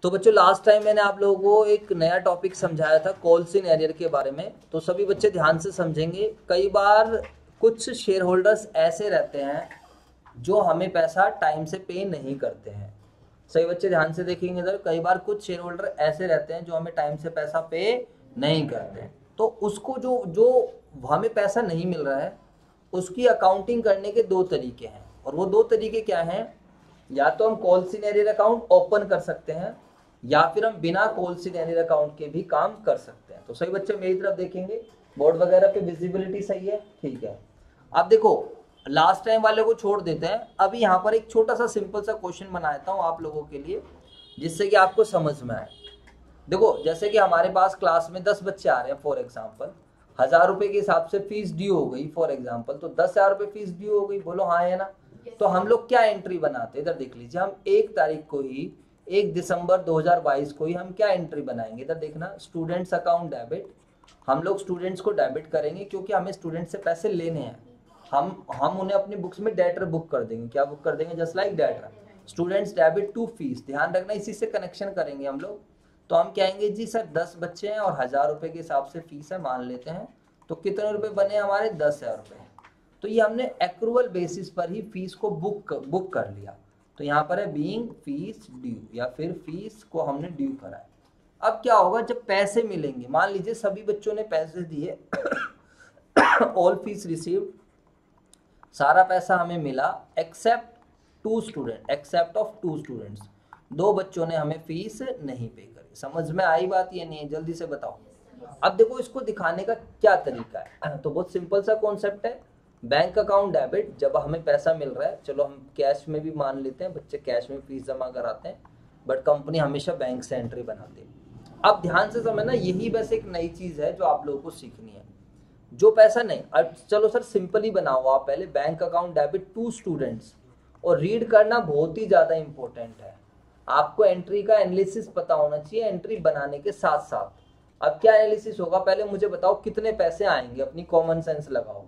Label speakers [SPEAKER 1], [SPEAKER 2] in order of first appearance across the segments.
[SPEAKER 1] तो बच्चों last time मैंने आप लोगों को एक नया टॉपिक समझाया था कॉल सिनेरियो के बारे में, तो सभी बच्चे ध्यान से समझेंगे। कई बार कुछ शेयर होल्डर्स ऐसे रहते हैं जो हमें पैसा टाइम से पे नहीं करते हैं। सही बच्चे ध्यान से देखेंगे इधर, कई बार कुछ शेयर होल्डर ऐसे रहते हैं जो हमें टाइम से पैसा पे नहीं करते हैं। तो उसको जो जो हमें पैसा नहीं मिल रहा है उसकी अकाउंटिंग करने के दो तरीके हैं, और वो दो तरीके क्या हैं? या तो हम कॉल सिनेरियो अकाउंट ओपन कर सकते हैं या फिर हम बिना कॉल सिनेरियो अकाउंट के भी काम कर सकते हैं। तो सही बच्चे मेरी तरफ देखेंगे, बोर्ड वगैरह पे विजिबिलिटी सही है? ठीक है। अब देखो लास्ट टाइम वाले को छोड़ देते हैं, अभी यहाँ पर एक छोटा सा सिंपल सा क्वेश्चन बनाता हूँ आप लोगों के लिए जिससे कि आपको समझ में आए। देखो जैसे कि हमारे पास क्लास में 10 बच्चे आ रहे हैं फॉर एग्जाम्पल, 1000 रुपए के हिसाब से फीस ड्यू हो गई फॉर एग्जाम्पल, तो 10,000 रुपए फीस ड्यू हो गई, बोलो हाँ है ना? तो हम लोग क्या एंट्री बनाते हैं? इधर देख लीजिए, हम 1 तारीख को ही 1 दिसंबर 2022 को ही हम क्या एंट्री बनाएंगे? इधर देखना, स्टूडेंट्स अकाउंट डेबिट। हम लोग स्टूडेंट्स को डेबिट करेंगे क्योंकि हमें स्टूडेंट से पैसे लेने हैं। हम उन्हें अपनी बुक्स में डेटर बुक कर देंगे। क्या बुक कर देंगे? Just like data. Students debit to fees, ध्यान रखना इसी से कनेक्शन करेंगे हम लोग। तो हम कहेंगे जी सर 10 बच्चे हैं और 1000 रुपए के हिसाब से फीस है, मान लेते हैं। तो कितने रुपए बने हमारे? 10,000 रुपए। तो ये हमने एक्रूअल बेसिस पर ही फीस को बुक कर लिया। तो यहाँ पर है बीइंग फीस ड्यू, या फिर फीस को हमने ड्यू करा है। अब क्या होगा जब पैसे मिलेंगे? मान लीजिए सभी बच्चों ने पैसे दिए ऑल फीस रिसीव्ड, सारा पैसा हमें मिला एक्सेप्ट ऑफ 2 स्टूडेंट्स, 2 बच्चों ने हमें फीस नहीं पे करी। समझ में आई बात? ये नहीं है? जल्दी से बताओ। अब देखो इसको दिखाने का क्या तरीका है, तो बहुत सिंपल सा कॉन्सेप्ट है। बैंक अकाउंट डेबिट, जब हमें पैसा मिल रहा है, चलो हम कैश में भी मान लेते हैं, बच्चे कैश में फीस जमा कराते हैं, बट कंपनी हमेशा बैंक से एंट्री बनाती है। अब ध्यान से समझना, यही बस एक नई चीज है जो आप लोगों को सीखनी है। जो पैसा नहीं, अब चलो सर सिंपल ही बनाओ आप पहले, बैंक अकाउंट डेबिट 2 स्टूडेंट्स, और रीड करना बहुत ही ज्यादा इंपॉर्टेंट है। आपको एंट्री का एनालिसिस पता होना चाहिए एंट्री बनाने के साथ साथ। अब क्या एनालिसिस होगा? पहले मुझे बताओ कितने पैसे आएंगे, अपनी कॉमन सेंस लगाओ।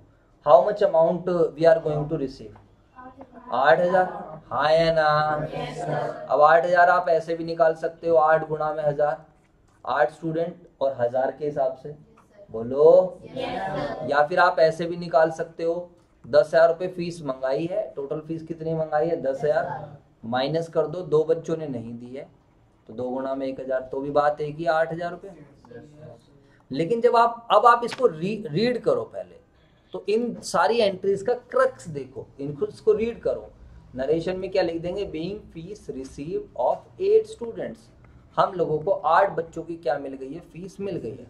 [SPEAKER 1] How much amount we are going to receive? 8,000, हाँ है ना? अब 8,000 आप ऐसे भी निकाल सकते हो, 8 गुणा में 1000, 8 स्टूडेंट और 1000 के हिसाब से, बोलो। या फिर आप ऐसे भी निकाल सकते हो, 10,000 रुपए फीस मंगाई है, टोटल फीस कितनी मंगाई है? 10,000, माइनस कर दो, 2 बच्चों ने नहीं दी है, तो 2 गुणा में 1,000, तो भी बात है कि 8,000 रुपए। लेकिन जब आप इसको रीड करो पहले, तो इन सारी एंट्रीज का क्रक्स देखो, इसको रीड करो। नरेशन में क्या लिख देंगे? Being fees receive of 8 students, हम लोगों को 8 बच्चों की क्या मिल गई है? फीस मिल गई है।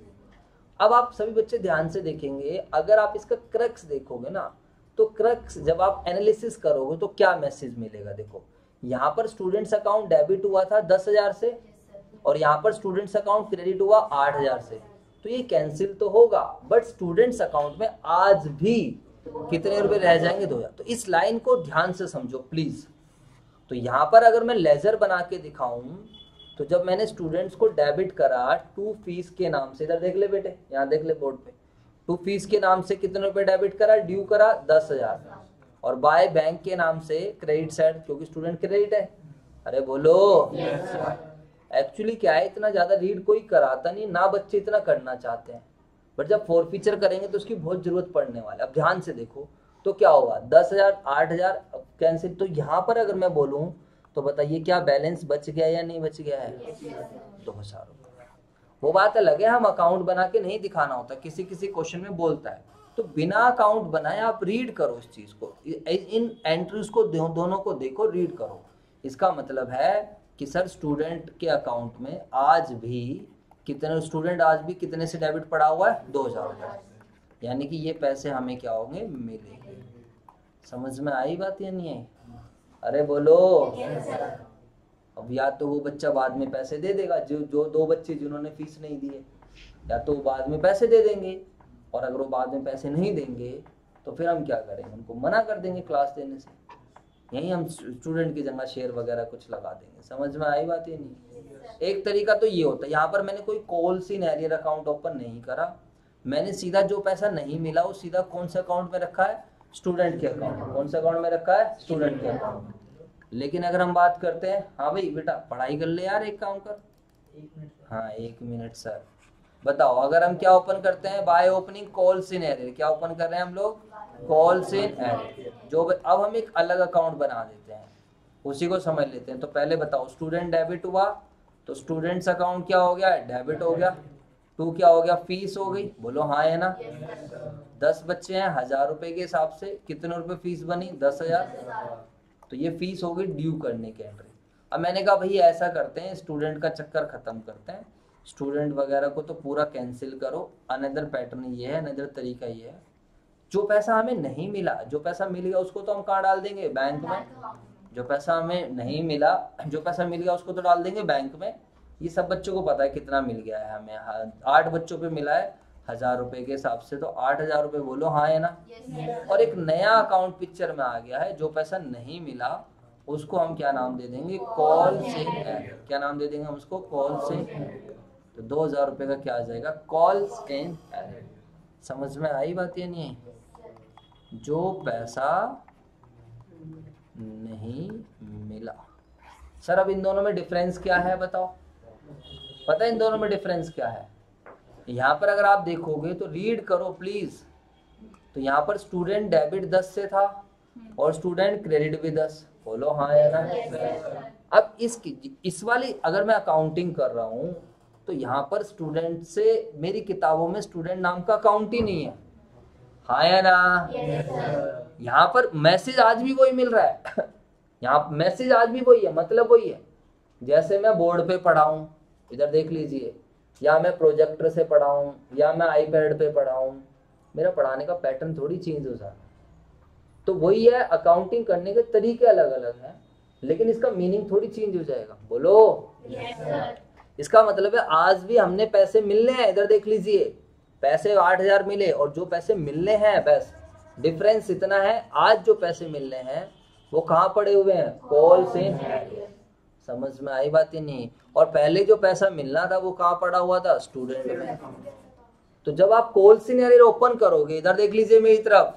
[SPEAKER 1] अब आप सभी बच्चे ध्यान से देखेंगे, अगर आप इसका क्रक्स देखोगे ना, तो क्रक्स जब आप एनालिसिस करोगे तो क्या मैसेज मिलेगा? देखो यहाँ पर स्टूडेंट्स अकाउंट डेबिट हुआ था 10,000 से, और यहाँ पर स्टूडेंट्स अकाउंट क्रेडिट हुआ 8,000 से, तो ये कैंसिल तो होगा, बट स्टूडेंट्स अकाउंट में आज भी कितने रुपए रह जाएंगे? 2,000। तो इस लाइन को ध्यान से समझो प्लीज। तो यहाँ पर अगर मैं लेजर बना के दिखाऊं, तो जब मैंने स्टूडेंट्स को डेबिट करा 2 फीस के नाम से, इधर देख ले बेटे, यहाँ देख ले बोर्ड पे, 2 फीस के नाम से कितने रुपए डेबिट करा? ड्यू करा 10,000, और बाय बैंक के नाम से क्रेडिट साइड, क्योंकि स्टूडेंट क्रेडिट है। अरे बोलो। एक्चुअली क्या है, इतना ज्यादा रीड कोई कराता नहीं ना, बच्चे इतना करना चाहते हैं, बट जब फोर फीचर करेंगे तो उसकी बहुत जरूरत पड़ने वाला है। अब ध्यान से देखो तो क्या होगा? 10,000, 8,000 कैंसिल। तो यहाँ पर अगर मैं बोलूं तो बताइए क्या बैलेंस बच गया या नहीं बच गया है? 2,000 रुपये। वो बात अलग है, हम अकाउंट बना के नहीं दिखाना होता, किसी किसी क्वेश्चन में बोलता है, तो बिना अकाउंट बनाए आप रीड करो इस चीज को, इन एंट्रीज को दोनों को देखो, रीड करो। इसका मतलब है कि सर स्टूडेंट के अकाउंट में आज भी कितने स्टूडेंट, आज भी कितने से डेबिट पड़ा हुआ है? 2,000 रुपये, यानी कि ये पैसे हमें क्या होंगे? मिलेंगे। समझ में आई बात या नहीं आई? अरे बोलो। अब या तो वो बच्चा बाद में पैसे दे देगा, जो 2 बच्चे जिन्होंने फीस नहीं दी है, या तो बाद में पैसे दे देंगे, और अगर वो बाद में पैसे नहीं देंगे तो फिर हम क्या करेंगे? उनको मना कर देंगे क्लास देने से, यहीं हम स्टूडेंट की जगह शेयर वगैरह कुछ लगा देंगे। समझ में आई बात? ये नहीं। एक तरीका तो ये होता है, यहाँ पर मैंने कोई कॉल सिनेरियो अकाउंट ओपन नहीं करा, मैंने सीधा जो पैसा नहीं मिला वो सीधा कौन से अकाउंट में रखा है? स्टूडेंट के अकाउंट। कौन से अकाउंट में रखा है? स्टूडेंट के अकाउंट। लेकिन अगर हम बात करते हैं, हाँ भाई बेटा पढ़ाई कर ले यार, एक काम कर।
[SPEAKER 2] 1 मिनट।
[SPEAKER 1] हाँ 1 मिनट सर। बताओ अगर हम क्या ओपन करते हैं, by opening calls in arrear, क्या ओपन कर रहे हैं हम लोग, कॉल्स इन एरियर। जो अब हम एक अलग अकाउंट बना देते हैं, उसी को समझ लेते हैं। तो पहले बताओ स्टूडेंट डेबिट हुआ, तो स्टूडेंट्स अकाउंट क्या हो गया, डेबिट हो गया। टू क्या हो गया, फीस हो गई, बोलो हाँ है ना। 10 बच्चे हैं, 1000 रुपए के हिसाब से कितने रुपए फीस बनी, 10,000। तो ये फीस हो गई ड्यू करने की एंट्री। अब मैंने कहा भाई ऐसा करते हैं, स्टूडेंट का चक्कर खत्म करते हैं, स्टूडेंट वगैरह को तो पूरा कैंसिल करो। अनदर पैटर्न ये है, अनदर तरीका ये है, जो पैसा हमें नहीं मिला, जो पैसा मिल गया उसको तो हम कहाँ डाल देंगे, बैंक में। जो पैसा हमें नहीं मिला, जो पैसा मिल गया उसको तो डाल देंगे बैंक में। ये सब बच्चों को पता है कितना मिल गया है हमें, 8 बच्चों पे मिला है 1000 रुपए के हिसाब से, तो 8000 रुपए बोलो हाँ है ना। और एक नया अकाउंट पिक्चर में आ गया है, जो पैसा नहीं मिला उसको हम क्या नाम दे देंगे, कॉल से एरर। क्या नाम दे देंगे हम उसको, कॉल से। तो 2000 रुपए का क्या आ जाएगा, कॉल इन एरर। समझ में आई बात या नहीं आई? जो पैसा नहीं मिला। सर अब इन दोनों में डिफरेंस क्या है बताओ, पता है इन दोनों में डिफरेंस क्या है? यहाँ पर अगर आप देखोगे तो रीड करो प्लीज, तो यहाँ पर स्टूडेंट डेबिट 10 से था और स्टूडेंट क्रेडिट भी 10, बोलो हाँ या ना। अब इस वाली अगर मैं अकाउंटिंग कर रहा हूँ तो यहाँ पर स्टूडेंट से, मेरी किताबों में स्टूडेंट नाम का अकाउंट ही नहीं है, हाँ या ना। यहाँ पर मैसेज आज भी वही मिल रहा है यहाँ मैसेज आज भी वही है, मतलब वही है। जैसे मैं बोर्ड पे पढ़ाऊँ, इधर देख लीजिए, या मैं प्रोजेक्टर से पढ़ाऊँ या मैं आईपैड पे पढ़ाऊँ, मेरा पढ़ाने का पैटर्न थोड़ी चेंज हो जाता है। तो वही है, अकाउंटिंग करने के तरीके अलग अलग हैं, लेकिन इसका मीनिंग थोड़ी चेंज हो जाएगा, बोलो yes, इसका मतलब है आज भी हमने पैसे मिलने हैं, इधर देख लीजिए, पैसे 8000 मिले और जो पैसे मिलने हैं, बस डिफरेंस इतना है, आज जो पैसे मिलने हैं वो कहाँ पड़े हुए हैं, कॉल से। समझ में आई बात ही नहीं? और पहले जो पैसा मिलना था वो कहाँ पड़ा हुआ था, स्टूडेंट में। तो जब आप कॉल्स इन एरियर ओपन करोगे, इधर देख लीजिए मेरी तरफ,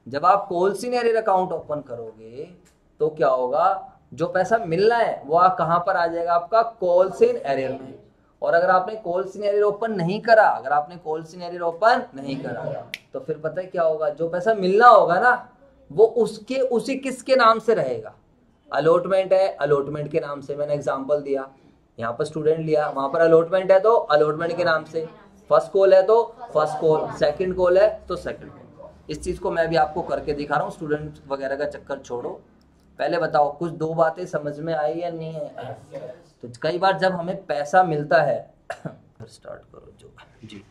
[SPEAKER 1] जब आप calls in arrear account open करोगे तो क्या होगा, जो पैसा मिलना है वो कहाँ पर आ जाएगा आपका, कॉल्स इन एरियर में। और अगर आपने कॉल्स इन एरियर ओपन नहीं करा, अगर आपने कॉल्स इन एरियर ओपन नहीं करा तो फिर पता है क्या होगा, जो पैसा मिलना होगा ना वो उसी किसके नाम से रहेगा, अलॉटमेंट है, अलॉटमेंट के नाम से। मैंने एग्जांपल दिया, यहाँ पर स्टूडेंट लिया, वहां पर अलॉटमेंट है तो अलॉटमेंट के नाम से, फर्स्ट कॉल है तो फर्स्ट कॉल, सेकंड कॉल है तो सेकंड कॉल। इस चीज को मैं भी आपको करके दिखा रहा हूँ, स्टूडेंट वगैरह का चक्कर छोड़ो। पहले बताओ कुछ दो बातें समझ में आई या नहीं है? तो कई बार जब हमें पैसा मिलता है स्टार्ट करो जो जी।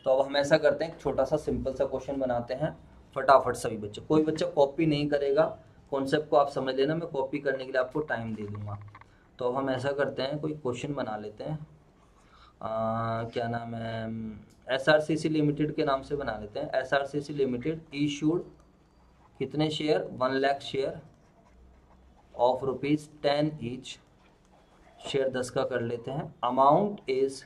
[SPEAKER 1] तो अब हम ऐसा करते हैं, छोटा सा सिंपल सा क्वेश्चन बनाते हैं फटाफट सभी बच्चे, कोई बच्चा कॉपी नहीं करेगा, कॉन्सेप्ट को आप समझ लेना, मैं कॉपी करने के लिए आपको टाइम दे दूंगा। तो अब हम ऐसा करते हैं, कोई क्वेश्चन बना लेते हैं, क्या नाम है, SRCC लिमिटेड के नाम से बना लेते हैं। SRCC लिमिटेड इशूड कितने share, 1 lakh share of ₹10 each, share 10 का कर लेते हैं। अमाउंट इज,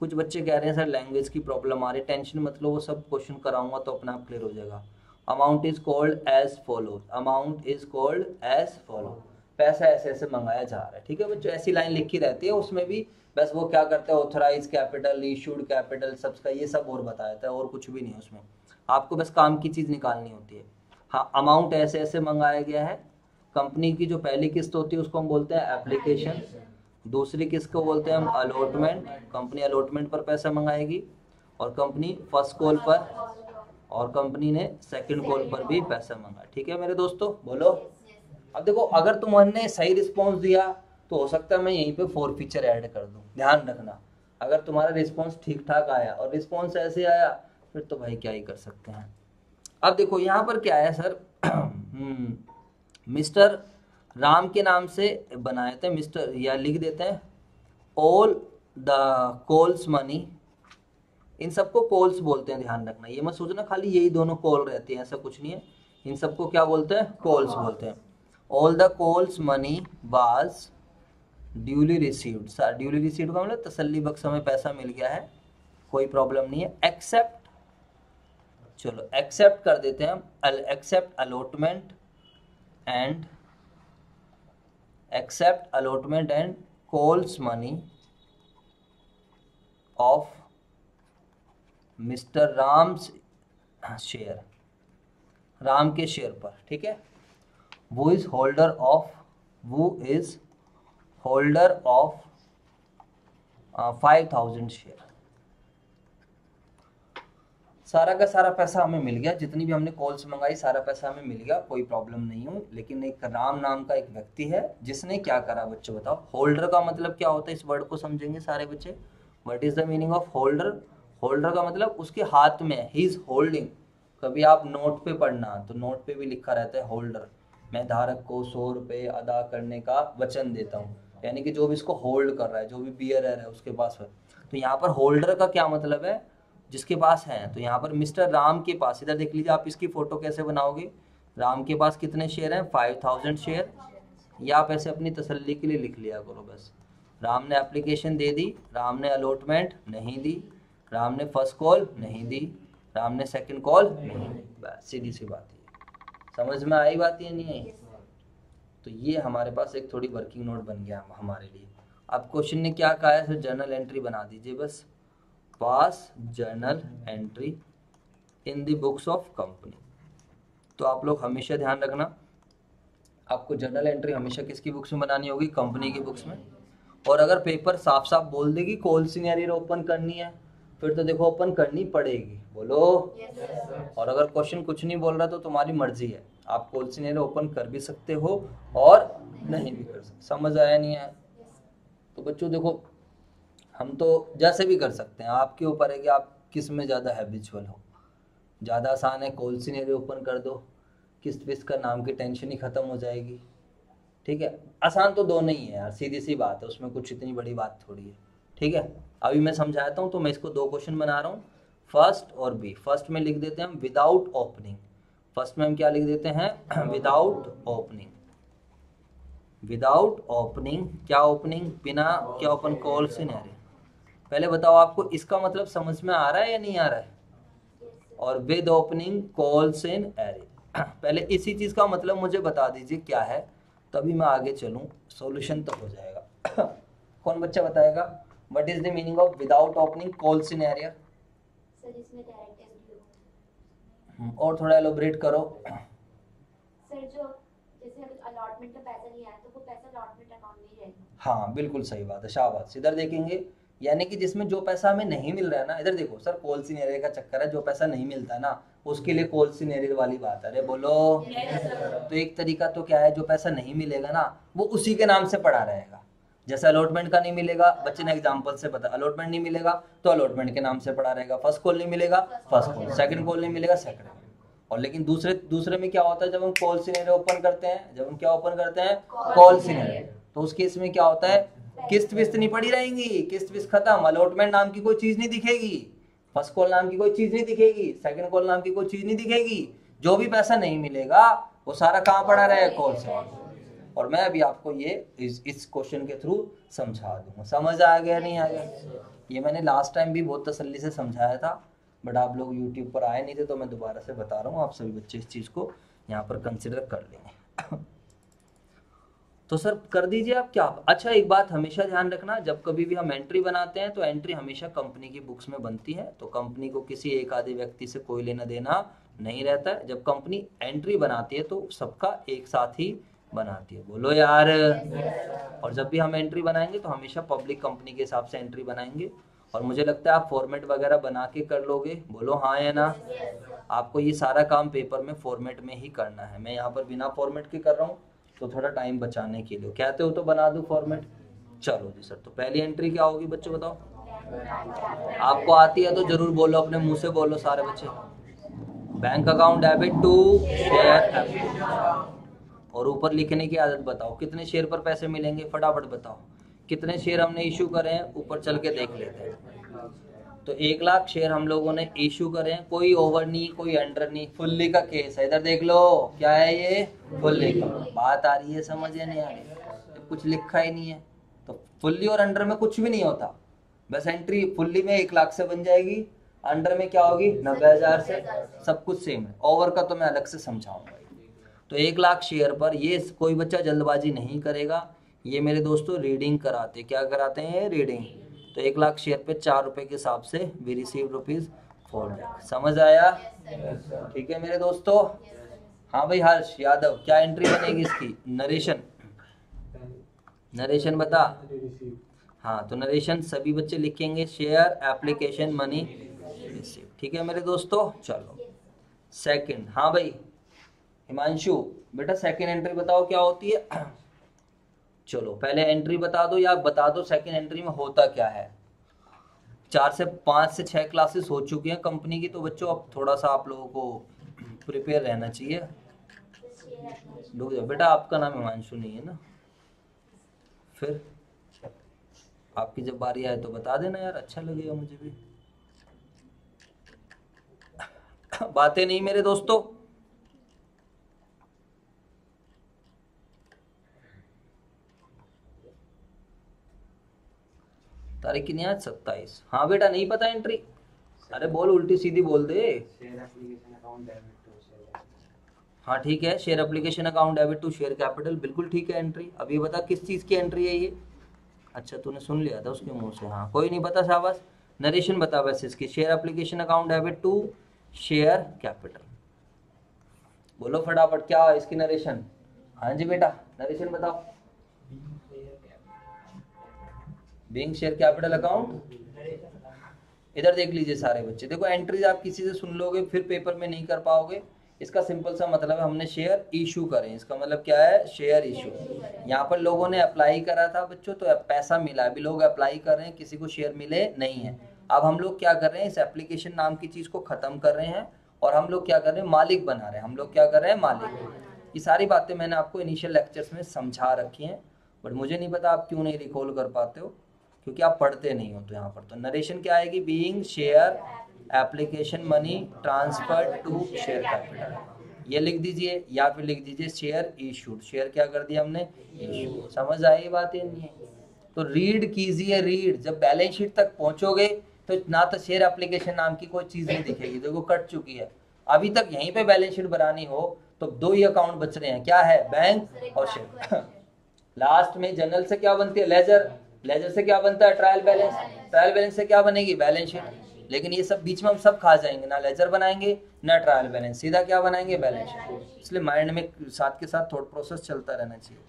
[SPEAKER 1] कुछ बच्चे कह रहे हैं सर लैंग्वेज की प्रॉब्लम आ रही है, टेंशन मत लो, वो सब क्वेश्चन कराऊंगा तो अपने आप क्लियर हो जाएगा। Amount is called as follow, amount is called as follow, पैसा ऐसे ऐसे मंगाया जा रहा है, ठीक है बच्चों। ऐसी लाइन लिखी रहती है उसमें भी, बस वो क्या करते हैं, ऑथराइज कैपिटल, इशूड कैपिटल, सबका ये सब और बताया था, और कुछ भी नहीं उसमें, आपको बस काम की चीज़ निकालनी होती है। हाँ, अमाउंट ऐसे ऐसे मंगाया गया है। कंपनी की जो पहली किस्त होती है उसको हम बोलते हैं एप्लीकेशन, दूसरी किस्त को बोलते हैं हम अलॉटमेंट, कंपनी अलॉटमेंट पर पैसा मंगाएगी, और कंपनी फर्स्ट कॉल पर, और कंपनी ने सेकंड कॉल पर भी पैसा मंगा, ठीक है मेरे दोस्तों, बोलो। अब देखो अगर तुमने सही रिस्पॉन्स दिया तो हो सकता है मैं यहीं पे फोर फीचर ऐड कर दूं, ध्यान रखना। अगर तुम्हारा रिस्पॉन्स ठीक ठाक आया और रिस्पॉन्स ऐसे आया फिर तो भाई क्या ही कर सकते हैं। अब देखो यहाँ पर क्या है सर, मिस्टर राम के नाम से बनाए थे, मिस्टर, या लिख देते हैं ऑल द कॉल्स मनी, इन सबको कॉल्स बोलते हैं, ध्यान रखना। ये मत सोचना खाली यही दोनों कॉल रहती हैं, ऐसा कुछ नहीं है, इन सबको क्या बोलते हैं, कॉल्स बोलते हैं। All the calls money was duly received, sir duly received का मतलब तसल्ली बख्श हमें पैसा मिल गया है, कोई प्रॉब्लम नहीं है। एक्सेप्ट, चलो एक्सेप्ट कर देते हैं हम, accept allotment and accept allotment and calls money of mister Ram's share, Ram के शेयर पर, ठीक है। वो इज होल्डर ऑफ 5000 शेयर। सारा का सारा पैसा हमें मिल गया, जितनी भी हमने कॉल्स मंगाई सारा पैसा हमें मिल गया, कोई प्रॉब्लम नहीं हो। लेकिन एक राम नाम का एक व्यक्ति है जिसने क्या करा, बच्चों बताओ। होल्डर का मतलब क्या होता है, इस वर्ड को समझेंगे सारे बच्चे। What is the meaning of holder? Holder का मतलब उसके हाथ में, ही इज होल्डिंग। कभी आप नोट पे पढ़ना तो नोट पे भी लिखा रहता है होल्डर, मैं धारक को 100 रुपये अदा करने का वचन देता हूँ, यानी कि जो भी इसको होल्ड कर रहा है, जो भी बियरर है उसके पास है। तो यहाँ पर होल्डर का क्या मतलब है, जिसके पास है। तो यहाँ पर मिस्टर राम के पास, इधर देख लीजिए आप इसकी फोटो कैसे बनाओगे। राम के पास कितने शेयर हैं, 5000 शेयर। या आप ऐसे अपनी तसल्ली के लिए लिख लिया करो बस। राम ने एप्लीकेशन दे दी, राम ने अलॉटमेंट नहीं दी, राम ने फर्स्ट कॉल नहीं दी, राम ने सेकंड कॉल नहीं दी। बस सीधी सी बात है। समझ में आई बात, ये नहीं आई? तो ये हमारे पास एक थोड़ी वर्किंग नोट बन गया हमारे लिए। अब क्वेश्चन ने क्या कहा है, सर जर्नल एंट्री बना दीजिए बस। पास journal entry in the books of company. तो आप लोग हमेशा ध्यान रखना, आपको जर्नल एंट्री हमेशा किसकी बुक्स में बनानी होगी, कंपनी की बुक्स में। और अगर पेपर साफ साफ बोल देगी कॉल सिनेरियो ओपन करनी है, फिर तो देखो ओपन करनी पड़ेगी, बोलो। और अगर क्वेश्चन कुछ नहीं बोल रहा तो तुम्हारी मर्जी है, आप कॉल सिनेरियो ओपन कर भी सकते हो और नहीं भी कर सकते। समझ आया नहीं आया? तो बच्चों देखो, हम तो जैसे भी कर सकते हैं, आपके ऊपर है कि आप किस में ज़्यादा हैबिचुअल हो। ज़्यादा आसान है कॉल सिनेरियो ओपन कर दो, किस्त विस्त का नाम की टेंशन ही ख़त्म हो जाएगी, ठीक है। आसान तो दोनों ही है यार, सीधी सी बात है, उसमें कुछ इतनी बड़ी बात थोड़ी है, ठीक है। अभी मैं समझाता हूँ, तो मैं इसको 2 क्वेश्चन बना रहा हूँ, फर्स्ट और बी। फर्स्ट में लिख देते हैं हम विदाउट ओपनिंग। फर्स्ट में हम क्या लिख देते हैं, विदाउट ओपनिंग। विदाउट ओपनिंग, क्या ओपनिंग, बिना क्या ओपन, कॉल सिनेरियो। पहले बताओ आपको इसका मतलब समझ में आ रहा है या नहीं आ रहा है? और with opening calls in array, पहले इसी चीज का मतलब मुझे बता दीजिए क्या है, तभी मैं आगे चलूं, सॉल्यूशन तो हो जाएगा। कौन बच्चा बताएगा, what is the meaning of without opening calls in array?
[SPEAKER 2] Sir इसमें डायरेक्ट एंट्री।
[SPEAKER 1] और थोड़ा एलोबरेट करो।
[SPEAKER 2] सर जो जैसे अलॉटमेंट का पैसा नहीं आया तो वो पैसा अलॉटमेंट अकाउंट में ही रहेगा।
[SPEAKER 1] हाँ बिल्कुल सही बात है, शाबाश। इधर देखेंगे, यानी कि जिसमें जो पैसा हमें नहीं मिल रहा है ना, इधर देखो सर कॉल सिनेरियो का चक्कर है, जो पैसा नहीं मिलता है ना उसके लिए कॉल सिनेरियो वाली बात है। अरे बोलो। तो एक तरीका तो क्या है, जो पैसा नहीं मिलेगा ना वो उसी के नाम से पड़ा रहेगा। जैसे अलॉटमेंट का नहीं मिलेगा, बच्चे ने एग्जांपल से बता, अलॉटमेंट नहीं मिलेगा तो अलॉटमेंट के नाम से पड़ा रहेगा। फर्स्ट कॉल नहीं मिलेगा फर्स्ट कॉल, सेकंड कॉल नहीं मिलेगा सेकंड कॉल। और लेकिन दूसरे में क्या होता है, जब हम कॉल सिनेरियो ओपन करते हैं, जब हम क्या ओपन करते हैं, कॉल सिनेरियो, तो उस केस में क्या होता है, किस्त विस्त नहीं पड़ी रहेंगी, किस्त विस्त खत्म, अलॉटमेंट नाम की कोई चीज नहीं दिखेगी, फर्स्ट कॉल नाम की कोई चीज नहीं दिखेगी, सेकंड कॉल नाम की कोई चीज नहीं दिखेगी। जो भी पैसा नहीं मिलेगा वो सारा कहाँ पड़ा रहेगा, कॉल से। और मैं अभी आपको ये इस क्वेश्चन के थ्रू समझा दूंगा। समझ आ गया नहीं आ गया? ये मैंने लास्ट टाइम भी बहुत तसल्ली से समझाया था, बट आप लोग यूट्यूब पर आए नहीं थे, तो मैं दोबारा से बता रहा हूँ। आप सभी बच्चे इस चीज़ को यहाँ पर कंसिडर कर लेंगे। तो सर कर दीजिए आप क्या। अच्छा एक बात हमेशा ध्यान रखना, जब कभी भी हम एंट्री बनाते हैं तो एंट्री हमेशा कंपनी की बुक्स में बनती है, तो कंपनी को किसी एक आधे व्यक्ति से कोई लेना देना नहीं रहता है। जब कंपनी एंट्री बनाती है तो सबका एक साथ ही बनाती है, बोलो यार। और जब भी हम एंट्री बनाएंगे तो हमेशा पब्लिक कंपनी के हिसाब से एंट्री बनाएंगे। और मुझे लगता है आप फॉर्मेट वगैरह बना के कर लोगे, बोलो हाँ या ना। आपको ये सारा काम पेपर में फॉर्मेट में ही करना है। मैं यहाँ पर बिना फॉर्मेट के कर रहा हूँ तो थोड़ा टाइम बचाने के लिए, कहते हो तो बना दूं फॉर्मेट। चलो जी सर, तो पहली एंट्री क्या होगी बच्चों बताओ, आपको आती है तो जरूर बोलो, अपने मुंह से बोलो सारे बच्चे। Bank account debit to share, और ऊपर लिखने की आदत बताओ, कितने शेयर पर पैसे मिलेंगे फटाफट बताओ। कितने शेयर हमने इशू करे हैं, ऊपर चल के देख लेते हैं। तो 1 लाख शेयर हम लोगों ने इशू करे हैं, कोई ओवर नहीं कोई अंडर नहीं, फुल्ली का केस है। इधर देख लो क्या है ये, फुल्ली का। बात आ रही है समझ या नहीं आ रही? तो कुछ लिखा ही नहीं है, तो फुल्ली और अंडर में कुछ भी नहीं होता। बस एंट्री फुल्ली में 1 लाख से बन जाएगी, अंडर में क्या होगी 90,000 से, सब कुछ सेम है। ओवर का तो मैं अलग से समझाऊंगा। तो 1 लाख शेयर पर ये कोई बच्चा जल्दबाजी नहीं करेगा, ये मेरे दोस्तों रीडिंग कराते, क्या कराते हैं? रीडिंग। तो 1 लाख शेयर पे 4 रुपए के हिसाब से वी रिसीव रुपीज 4 लाख। समझ आया? ठीक है मेरे दोस्तों। हाँ भाई हर्ष यादव, क्या एंट्री बनेगी इसकी? नरेशन। नरेशन बता। हाँ तो नरेशन सभी बच्चे लिखेंगे, शेयर एप्लीकेशन मनी रिसीव। ठीक है मेरे दोस्तों। चलो सेकंड। हाँ भाई हिमांशु बेटा सेकंड एंट्री बताओ क्या होती है? चलो पहले एंट्री बता दो, या बता दो सेकंड एंट्री में होता क्या है। 4 से 5 से 6 क्लासेस हो चुकी हैं कंपनी की, तो बच्चों अब थोड़ा सा आप लोगों को प्रिपेयर रहना चाहिए। रुक जाओ बेटा, आपका नाम हिमांशु नहीं है ना? फिर आपकी जब बारी आए तो बता देना यार, अच्छा लगेगा मुझे भी। बातें नहीं मेरे दोस्तों। तारीख कितनी आज? 27। हाँ बेटा नहीं पता एंट्री? अरे बोल, उल्टी सीधी बोल दे। हाँ ठीक है, share application account debit to share capital, बिल्कुल ठीक है एंट्री। अभी बता किस चीज़ की एंट्री है ये? अच्छा तूने सुन लिया था उसके मुंह से। हाँ कोई नहीं पता, शाबाश। नरेशन बता वैसे इसकी, share application account debit to share capital. बोलो फटाफट क्या है इसकी नरेशन? हाँ जी बेटा नरेशन बताओ। Being share capital account. इधर देख लीजिए सारे बच्चे, देखो एंट्रीज आप किसी से सुन लोगे फिर पेपर में नहीं कर पाओगे। इसका सिंपल सा मतलब है हमने शेयर इशू करें, इसका मतलब क्या है? Share issue. यहाँ पर लोगों ने अप्लाई करा था बच्चों, तो पैसा मिला। अभी लोग अप्लाई कर रहे हैं, किसी को शेयर मिले नहीं है। अब हम लोग क्या कर रहे हैं, इस एप्लीकेशन नाम की चीज को खत्म कर रहे हैं और हम लोग क्या कर रहे हैं? मालिक बना रहे हैं। हम लोग क्या कर रहे हैं? मालिक। ये सारी बातें मैंने आपको इनिशियल लेक्चर्स में समझा रखी हैं, बट मुझे नहीं पता आप क्यों नहीं रिकॉल कर पाते हो, क्योंकि आप पढ़ते नहीं हो। तो यहाँ पर तो नरेशन क्या आएगी? Being share application money transfer to share capital, ये लिख दीजिए, या फिर लिख दीजिए शेयर इशूड। शेयर क्या कर दिया हमने? इशू। समझ आई बात है नहीं है? तो रीड कीजिए, रीड। जब बैलेंस शीट तक पहुंचोगे तो ना तो शेयर एप्लीकेशन नाम की कोई चीज नहीं दिखेगी, देखो कट चुकी है। अभी तक यहीं पे बैलेंस शीट बनानी हो तो 2 ही अकाउंट बच रहे हैं, क्या है? बैंक और शेयर। लास्ट में जनरल से क्या बनती है? लेजर। लेजर से क्या बनता है? Trial balance. ट्रायल बैलेंस से क्या बनेगी? Balance sheet. लेकिन ये सब बीच में हम सब खा जाएंगे, ना लेजर बनाएंगे ना ट्रायल बैलेंस, सीधा क्या बनाएंगे? Balance sheet. इसलिए माइंड में साथ के साथ थॉट प्रोसेस चलता रहना चाहिए।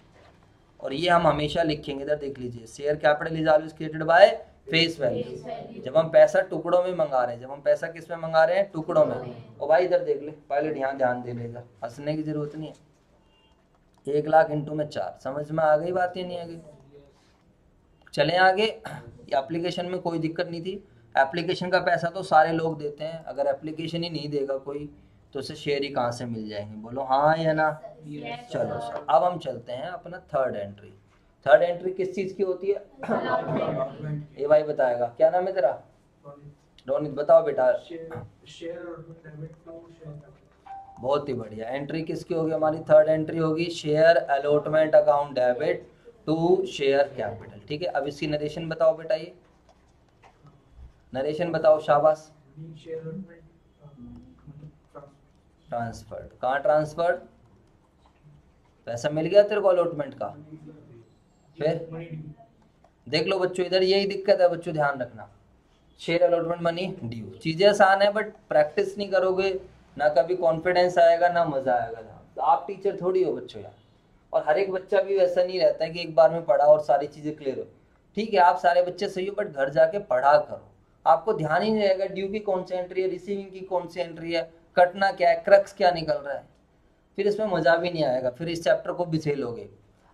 [SPEAKER 1] और ये हम हमेशा लिखेंगे, इधर देख लीजिए, share capital is always created by face value. जब हम पैसा टुकड़ों में मंगा रहे हैं, जब हम पैसा किस में मंगा रहे हैं? टुकड़ों में। और भाई इधर देख ले, पायलट यहाँ ध्यान दे लेगा, हंसने की जरूरत नहीं है। 1 लाख इंटू में 4, समझ में आ गई बात? नहीं आ गई? चलें आगे। एप्लीकेशन में कोई दिक्कत नहीं थी। एप्लीकेशन का पैसा तो सारे लोग देते हैं, अगर एप्लीकेशन ही नहीं देगा कोई तो उसे शेयर ही कहाँ से मिल जाएंगे? बोलो हाँ या ना? चलो सर, अब हम चलते हैं अपना थर्ड एंट्री। थर्ड एंट्री किस चीज की होती है? ये भाई बताएगा। क्या नाम है तेरा? रोनित। बताओ बेटा। बहुत ही बढ़िया। एंट्री किसकी होगी हमारी? थर्ड एंट्री होगी share allotment account debit to share capital. ठीक है, अब इसकी नरेशन बताओ बेटा, ये नरेशन बताओ, शाबाश। ट्रांसफर्ड। कहाँ ट्रांसफर्ड? पैसा मिल गया तेरे को अलॉटमेंट का? फिर देख लो बच्चों, इधर यही दिक्कत है बच्चों, ध्यान रखना। शेयर अलॉटमेंट मनी ड्यू, चीजें आसान है बट प्रैक्टिस नहीं करोगे ना कभी कॉन्फिडेंस आएगा ना मजा आएगा। तो आप टीचर थोड़ी हो बच्चों यार। और हर एक बच्चा भी वैसा नहीं रहता है कि एक बार में पढ़ा और सारी चीजें क्लियर हो। ठीक है आप सारे बच्चे सही हो, बट घर जाके पढ़ा करो। आपको ध्यान ही नहीं रहेगा ड्यू की कौन सी एंट्री है, रिसीविंग की कौन सी एंट्री है, कटना क्या है, क्रक्स क्या निकल रहा है। फिर इसमें मजा भी नहीं आएगा, फिर इस चैप्टर को बिछेलोगे।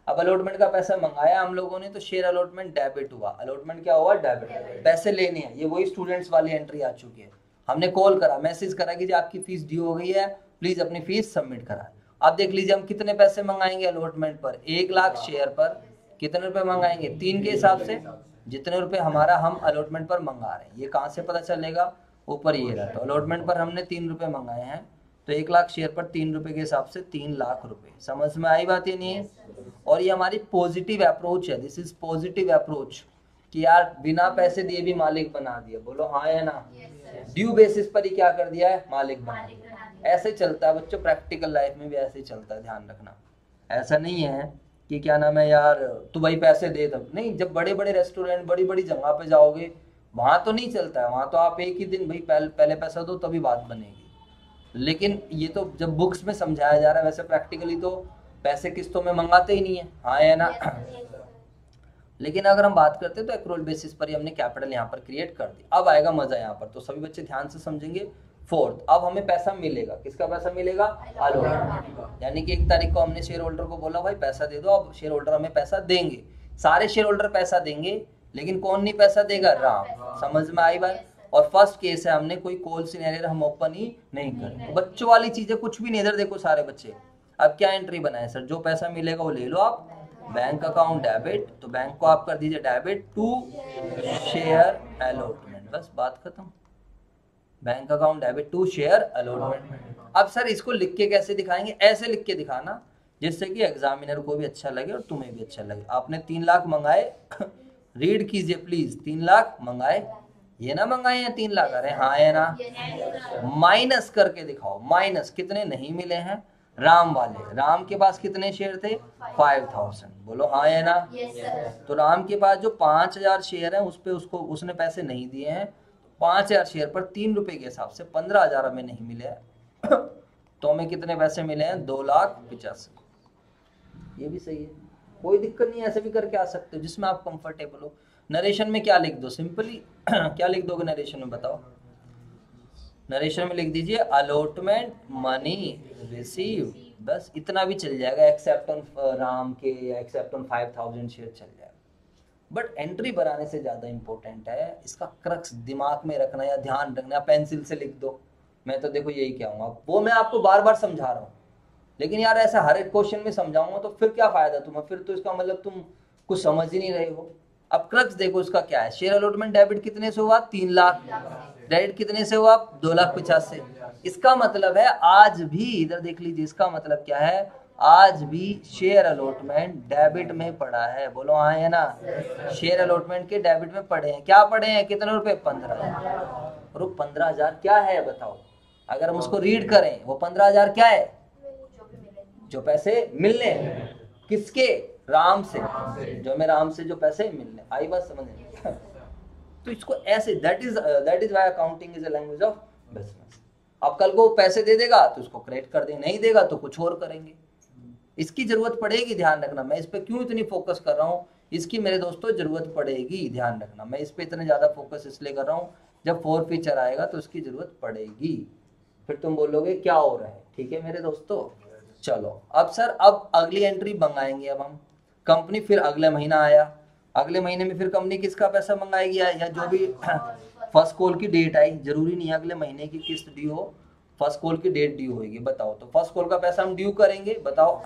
[SPEAKER 1] अब अलॉटमेंट का पैसा मंगाया हम लोगों ने, तो शेयर अलॉटमेंट डेबिट हुआ। अलॉटमेंट क्या हुआ? डेबिट। पैसे लेने हैं, ये वही स्टूडेंट्स वाली एंट्री आ चुकी है। हमने कॉल करा, मैसेज करा कि जी आपकी फीस ड्यू हो गई है, प्लीज अपनी फीस सबमिट कराएं। अब देख लीजिए हम कितने पैसे मंगाएंगे अलॉटमेंट पर? 1 लाख शेयर पर कितने रुपए मंगाएंगे? 3 के हिसाब से जितने रुपए हमारा हम अलॉटमेंट पर मंगा रहे हैं। ये कहाँ से पता चलेगा? ऊपर ये रहता है। अलॉटमेंट पर हमने 3 रुपए मंगाए हैं, तो 1 लाख शेयर पर 3 रुपए के हिसाब से 3 लाख रुपए। समझ में आई बात? ये नहीं है? और ये हमारी पॉजिटिव अप्रोच है, दिस इज पॉजिटिव अप्रोच, कि यार बिना पैसे दिए भी मालिक बना दिया। बोलो हाँ या ना? ड्यू बेसिस पर ही क्या कर दिया है? मालिक बना दिया। ऐसे चलता है बच्चों, प्रैक्टिकल लाइफ में भी ऐसे ही चलता है, ध्यान रखना। ऐसा नहीं है कि क्या नाम है यार, तू भाई पैसे दे, तब नहीं। जब बड़े बड़े रेस्टोरेंट बड़ी बड़ी जगह पे जाओगे वहां तो नहीं चलता है, वहां तो आप एक ही दिन भाई पहले पैसा दो तभी बात बनेगी। लेकिन ये तो जब बुक्स में समझाया जा रहा है, वैसे प्रैक्टिकली तो पैसे किस्तों में मंगाते ही नहीं है, हाँ है ना। लेकिन अगर हम बात करते हैं तो एक्रोल बेसिस पर ही हमने कैपिटल यहाँ पर क्रिएट कर दी। अब आएगा मजा यहाँ पर, तो सभी बच्चे ध्यान से समझेंगे। फोर्थ, अब हमें पैसा मिलेगा, किसका पैसा मिलेगा? अलॉटमेंट। यानी कि 1 तारीख को हमने शेयर होल्डर को बोला भाई पैसा दे दो, अब शेयर होल्डर हमें पैसा देंगे, सारे शेयर होल्डर पैसा देंगे, लेकिन कौन नहीं पैसा देगा? राम। समझ में आई बात? और फर्स्ट केस है, हमने कोई कॉल सिनेरियो हम ओपन ही नहीं कर, बच्चों वाली चीजें कुछ भी नहीं। इधर देखो सारे बच्चे, अब क्या एंट्री बनाए सर? जो पैसा मिलेगा वो ले लो आप, बैंक अकाउंट डेबिट, तो बैंक को आप कर दीजिए डेबिट टू शेयर अलॉटमेंट, बस बात खत्म। Bank account debit to share allotment. अब सर इसको लिख के कैसे दिखाएंगे? ऐसे लिख के दिखाना जिससे कि एग्जामिनर को भी अच्छा लगे और तुम्हें भी अच्छा लगे। आपने 3 लाख मंगाए, रीड कीजिए प्लीज, 3 लाख मंगाए, ये ना मंगाए हैं 3 लाख, अरे हाँ है ना। माइनस करके दिखाओ, माइनस कितने नहीं मिले हैं? राम वाले, राम के पास कितने शेयर थे? 5000, बोलो हाँ है ना। तो राम के पास जो 5000 शेयर है उस पे उसने पैसे नहीं दिए हैं, 5000 शेयर पर 3 रुपए के हिसाब से 15,000 हमें नहीं मिले हैं। तो हमें कितने पैसे मिले हैं? 2,85,000। ये भी सही है, कोई दिक्कत नहीं, ऐसे भी करके आ सकते हो जिसमें आप कंफर्टेबल हो। नरेशन में क्या लिख दो? सिंपली क्या लिख दोगे नरेशन में? बताओ। नरेशन में लिख दीजिए अलॉटमेंट मनी रिसीव, बस इतना भी चल जाएगा। एक्सेप्ट ऑन राम के या एक्सेप्ट ऑन 5000 शेयर चल जाएगा। बट एंट्री बनाने से ज्यादा इंपॉर्टेंट है इसका क्रक्स दिमाग में रखना या ध्यान रखना। पेंसिल से लिख दो, मैं तो देखो यही कहूंगा, वो मैं आपको बार बार समझा रहा हूँ, लेकिन यार ऐसा हर एक क्वेश्चन में समझाऊंगा तो फिर क्या फायदा तुम्हें? फिर तो इसका मतलब तुम कुछ समझ ही नहीं रहे हो। अब क्रक्स देखो इसका क्या है। शेयर अलॉटमेंट डेबिट कितने से हुआ? 3 लाख। क्रेडिट कितने से हुआ? 2,85,000। इसका मतलब है आज भी, इधर देख लीजिए, इसका मतलब क्या है? आज भी शेयर अलॉटमेंट डेबिट में पड़ा है, बोलो हाँ है ना। शेयर अलॉटमेंट के डेबिट में पड़े हैं। क्या पड़े हैं? कितने रुपए? 15,000। और वो 15,000 क्या है बताओ? अगर हम उसको रीड करें, वो 15,000 क्या है? जो पैसे मिलने, किसके? राम से, जो हमें राम से जो पैसे मिलने। आई बात समझ में? तो इसको ऐसे, that is why accounting is a language of business. अब कल को पैसे दे देगा तो उसको क्रेडिट कर देंगे, नहीं देगा तो कुछ और करेंगे। इसकी जरूरत पड़ेगी, ध्यान रखना। मैं इस पे क्यों इतनी फोकस कर रहा हूँ, इसकी मेरे दोस्तों जरूरत पड़ेगी, ध्यान रखना। मैं इस पे इतने ज्यादा फोकस इसलिए कर रहा हूँ, जब 4 फीचर आएगा तो इसकी जरूरत पड़ेगी। फिर तुम बोलोगे क्या हो रहा है। ठीक है मेरे दोस्तों, चलो अब सर, अब अगली एंट्री मंगाएंगे। अब हम कंपनी, फिर अगले महीना आया, अगले महीने में फिर कंपनी किसका पैसा मंगाएगी, या जो भी फर्स्ट कॉल की डेट आई, जरूरी नहीं है अगले महीने की किस्त ड्यू हो, फर्स्ट कॉल की डेट ड्यू होगी। बताओ, तो फर्स्ट कॉल का पैसा हम ड्यू करेंगे, बताओ।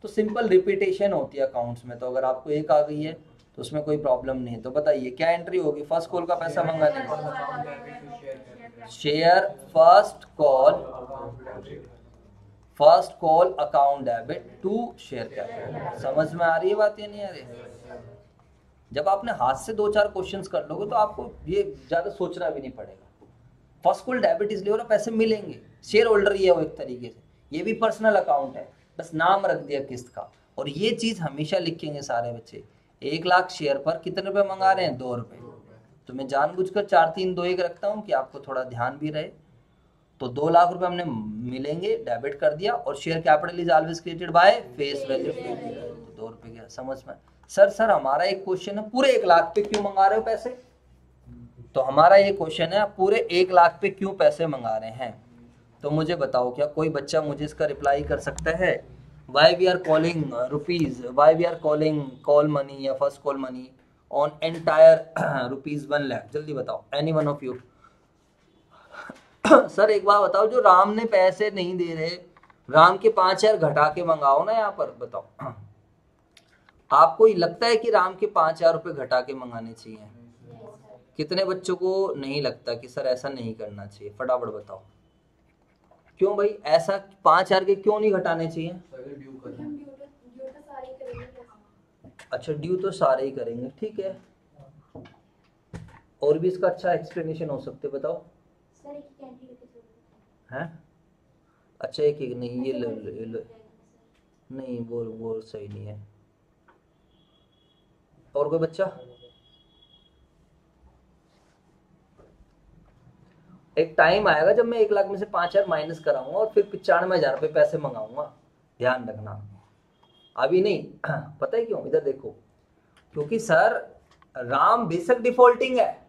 [SPEAKER 1] तो सिंपल रिपीटेशन होती है अकाउंट्स में, तो अगर आपको एक आ गई है तो उसमें कोई प्रॉब्लम नहीं है। तो बताइए क्या एंट्री होगी फर्स्ट कॉल का पैसा मंगाने की? Share first call account debit to share capital. समझ में आ रही है बात या नहीं आ रही? जब आपने हाथ से 2-4 क्वेश्चंस कर लोगे तो आपको ये ज्यादा सोचना भी नहीं पड़ेगा। फर्स्ट कॉल डेबिट इसलिए हो रहा, पैसे मिलेंगे, शेयर होल्डर ये हो एक तरीके से, ये भी पर्सनल अकाउंट है, बस नाम रख दिया किस्त का। और ये चीज हमेशा लिखेंगे सारे बच्चे, 1 लाख शेयर पर कितने रुपए मंगा रहे हैं? 2 रुपए। तो मैं जानबूझकर 4 3 2 1 रखता हूँ कि आपको थोड़ा ध्यान भी रहे। तो 2 लाख रुपए हमने मिलेंगे, डेबिट कर दिया, और share capital is always created by face value, तो 2 रुपए गया। समझ में? सर हमारा एक क्वेश्चन है, पूरे 1 लाख पे क्यों मंगा रहे हो पैसे? तो हमारा ये क्वेश्चन है, पूरे 1 लाख पे क्यों पैसे मंगा रहे हैं? तो मुझे बताओ, क्या कोई बच्चा मुझे इसका रिप्लाई कर सकता है? Why we are calling rupees, why we are calling call money या first call money on entire rupees 1 lakh? जल्दी बताओ, any one of you. Sir एक बार बताओ, जो राम ने पैसे नहीं दे रहे, राम के 5,000 घटा के मंगाओ ना यहाँ पर, बताओ। आपको ही लगता है कि राम के 5,000 रुपए घटा के मंगाने चाहिए? कितने बच्चों को नहीं लगता कि सर ऐसा नहीं करना चाहिए? फटाफट बताओ क्यों भाई, ऐसा 5,000 के क्यों नहीं घटाने चाहिए? अच्छा, ड्यू तो सारे ही करेंगे, ठीक है। और भी इसका अच्छा एक्सप्लेनेशन हो सकते, बताओ। हैं? अच्छा, एक नहीं, ये नहीं, वो सही नहीं है। और कोई बच्चा? एक टाइम आएगा जब मैं 1 लाख में से 5,000 माइनस कराऊंगा और फिर 95,000 रुपये पैसे मंगाऊंगा, ध्यान रखना। अभी नहीं। पता है क्यों? इधर देखो, क्योंकि सर राम बेशक डिफॉल्टिंग है,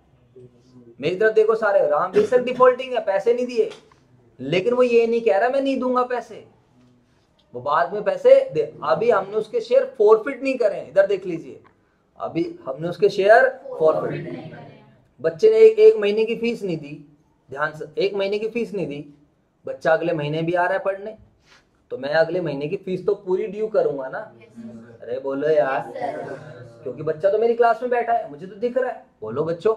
[SPEAKER 1] मेरी तरफ देखो सारे, राम बेशक डिफॉल्टिंग है, पैसे नहीं दिए, लेकिन वो ये नहीं कह रहा मैं नहीं दूंगा पैसे, वो बाद में पैसे दे। अभी हमने उसके शेयर फॉरफिट नहीं करे, इधर देख लीजिए, अभी हमने उसके शेयर फॉरफिट। बच्चे ने एक महीने की फीस नहीं दी, ध्यान से, 1 महीने की फीस नहीं दी, बच्चा अगले महीने भी आ रहा है पढ़ने, तो मैं अगले महीने की फीस तो पूरी ड्यू करूंगा ना। अरे बोलो यार, क्योंकि बच्चा तो मेरी क्लास में बैठा है, मुझे तो दिख रहा है, बोलो बच्चों।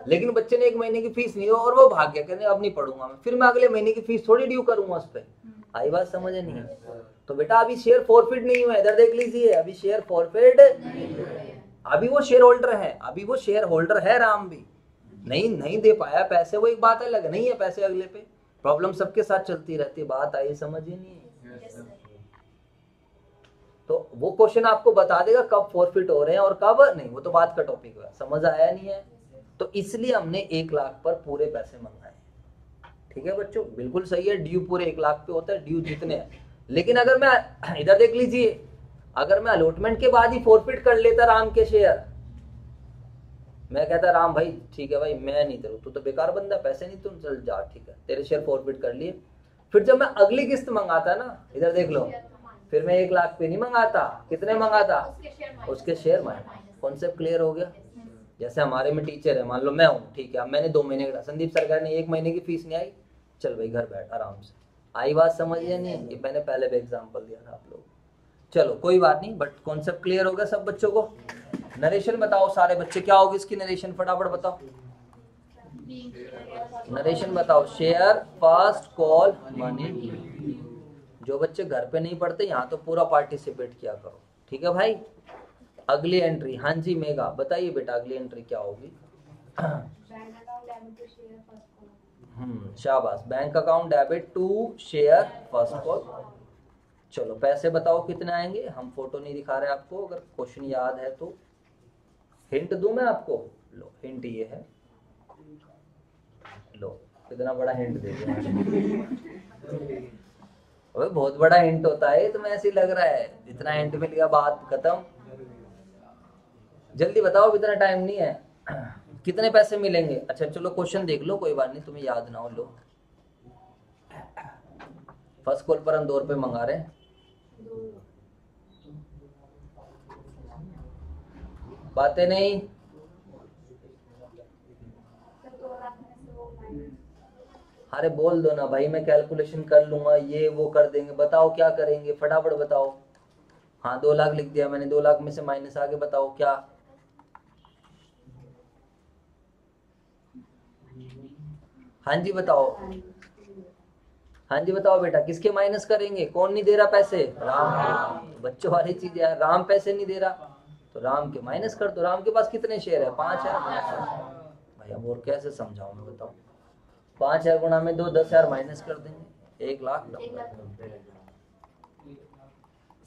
[SPEAKER 1] लेकिन बच्चे ने 1 महीने की फीस नहीं हो और वो भाग गया, कहने अब नहीं पढ़ूंगा मैं, फिर मैं अगले महीने की फीस थोड़ी ड्यू करूंगा उस पर। आई बात समझ नहीं? तो बेटा अभी शेयर फॉरफिट नहीं हुआ, इधर देख लीजिए, अभी शेयर फॉरफिट, अभी वो शेयर होल्डर है, अभी वो शेयर होल्डर है, राम भी नहीं दे पाया पैसे, वो एक बात अलग, नहीं है पैसे अगले पे, प्रॉब्लम सबके साथ चलती रहती है, बात आई समझ ही नहीं है। तो वो क्वेश्चन आपको बता देगा कब फॉरफिट हो रहे हैं और कब नहीं, वो तो बात का टॉपिक है, समझ आया नहीं है? तो इसलिए हमने 1 लाख पर पूरे पैसे मंगाए। ठीक है बच्चों, बिल्कुल सही है, ड्यू पूरे 1 लाख पे होता है, ड्यू जितने हैं। लेकिन अगर मैं इधर देख लीजिए, अगर मैं अलॉटमेंट के बाद ही फॉरफिट कर लेता राम के शेयर, मैं कहता राम भाई ठीक है भाई, मैं नहीं तेरे, तू तो बेकार बंदा, पैसे नहीं, तुम चल जा, ठीक है, तेरे शेयर फॉरफिट कर लिए। फिर जब मैं अगली किस्त मंगाता ना, इधर देख लो, फिर मैं 1 लाख पे नहीं मंगाता, कितने मंगाता? उसके शेयर माइनस। कॉन्सेप्ट क्लियर हो गया? जैसे हमारे में टीचर है, मान लो मैं हूँ, ठीक है, मैंने 2 महीने का, संदीप सरकार ने 1 महीने की फीस नहीं आई, चल भाई घर बैठ आराम से। आई बात समझिए नहीं? ये मैंने पहले भी एग्जाम्पल दिया था आप लोग। चलो कोई बात नहीं, बट कॉन्सेप्ट क्लियर हो गया सब बच्चों को? नरेशन बताओ सारे बच्चे, क्या होगी इसकी नरेशन, फटाफट बताओ नरेशन बताओ। Share first call money. जो बच्चे घर पे नहीं पढ़ते यहाँ तो पूरा पार्टिसिपेट किया करो, ठीक है भाई? अगली एंट्री, हाँ जी मेगा बताइए बेटा, अगली एंट्री क्या होगी? शाबाश, bank account debit to share first call. चलो पैसे बताओ कितने आएंगे, हम फोटो नहीं दिखा रहे आपको, अगर क्वेश्चन याद है तो हिंट दूं मैं आपको? लो हिंट ये है, लो कितना बड़ा हिंट दे दिया। ओए बहुत बड़ा हिंट होता है, तुम्हें ऐसे लग रहा है, इतना हिंट मिल गया बात खत्म। जल्दी बताओ, इतना टाइम नहीं है। कितने पैसे मिलेंगे? अच्छा चलो क्वेश्चन देख लो, कोई बात नहीं, तुम्हें याद ना हो। लो फर्स्ट कॉल पर हम 2 रुपए मंगा रहे हैं, बातें नहीं। अरे बोल दो ना भाई, मैं कैलकुलेशन कर लूंगा, ये वो कर देंगे, बताओ क्या करेंगे, फटाफट बताओ। हाँ 2 लाख लिख दिया मैंने, 2 लाख में से माइनस, आगे बताओ क्या? हाँ जी बताओ, हाँ जी बताओ बेटा, किसके माइनस करेंगे? कौन नहीं दे रहा पैसे? राम। बच्चों वाली चीज है, राम पैसे नहीं दे रहा तो राम के माइनस कर दो। राम के पास कितने शेयर है? 5 है भाई, अब और कैसे समझाऊं मैं, बताओ? 5,000 गुणा में 2, 10,000 माइनस कर देंगे, 1,90,000।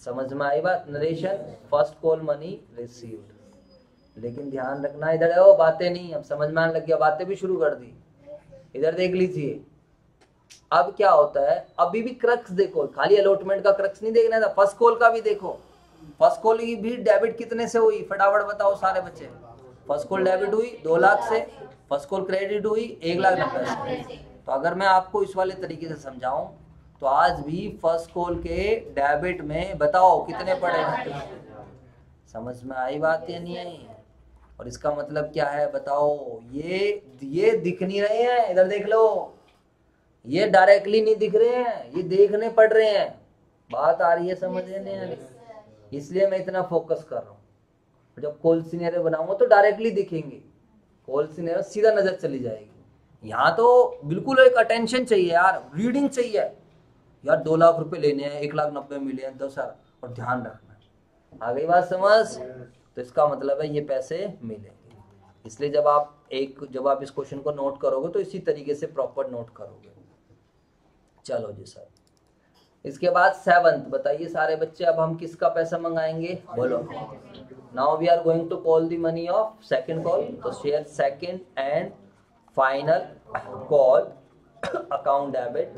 [SPEAKER 1] समझ में आई बात? Narration first call money received. लेकिन ध्यान रखना, इधर है वो बातें नहीं, अब समझ में आने लग गया, बातें भी शुरू कर दी। इधर देख लीजिए, अब क्या होता है, अभी भी क्रक्स देखो, खाली अलॉटमेंट का क्रक्स नहीं देखना था, फर्स्ट कॉल का भी देखो। फर्स्ट कॉल की भी डेबिट कितने से हुई, फटाफट बताओ सारे बच्चे। फर्स्ट कॉल डेबिट हुई 2 लाख से, फर्स्ट कॉल क्रेडिट हुई 1,90,000 से। तो अगर मैं आपको इस वाले तरीके से समझाऊं तो आज भी फर्स्ट कॉल के डेबिट में बताओ कितने पड़े हैं? समझ में आई बात या नहीं आई? और इसका मतलब क्या है बताओ? ये दिख नहीं रहे हैं, इधर देख लो, ये डायरेक्टली नहीं दिख रहे हैं, ये देखने पड़ रहे हैं। बात आ रही है समझ नहीं? इसलिए मैं इतना फोकस कर रहा हूँ। जब कॉल सिनेरियो बनाऊंगा तो डायरेक्टली दिखेंगे, कॉल सिनेरियो सीधा नजर चली जाएगी। यहाँ तो बिल्कुल एक अटेंशन चाहिए यार, रीडिंग चाहिए यार। 2 लाख रुपए लेने हैं, 1,90,000 मिले हैं, 10,000, और ध्यान रखना है। आ गई बात समझ? तो इसका मतलब है ये पैसे मिलेंगे। इसलिए जब आप इस क्वेश्चन को नोट करोगे तो इसी तरीके से प्रॉपर नोट करोगे। चलो जी सर, इसके बाद 7th बताइए सारे बच्चे, अब हम किसका पैसा मंगाएंगे बोलो। Now we are going to call the money of second call, तो share second and final call account debit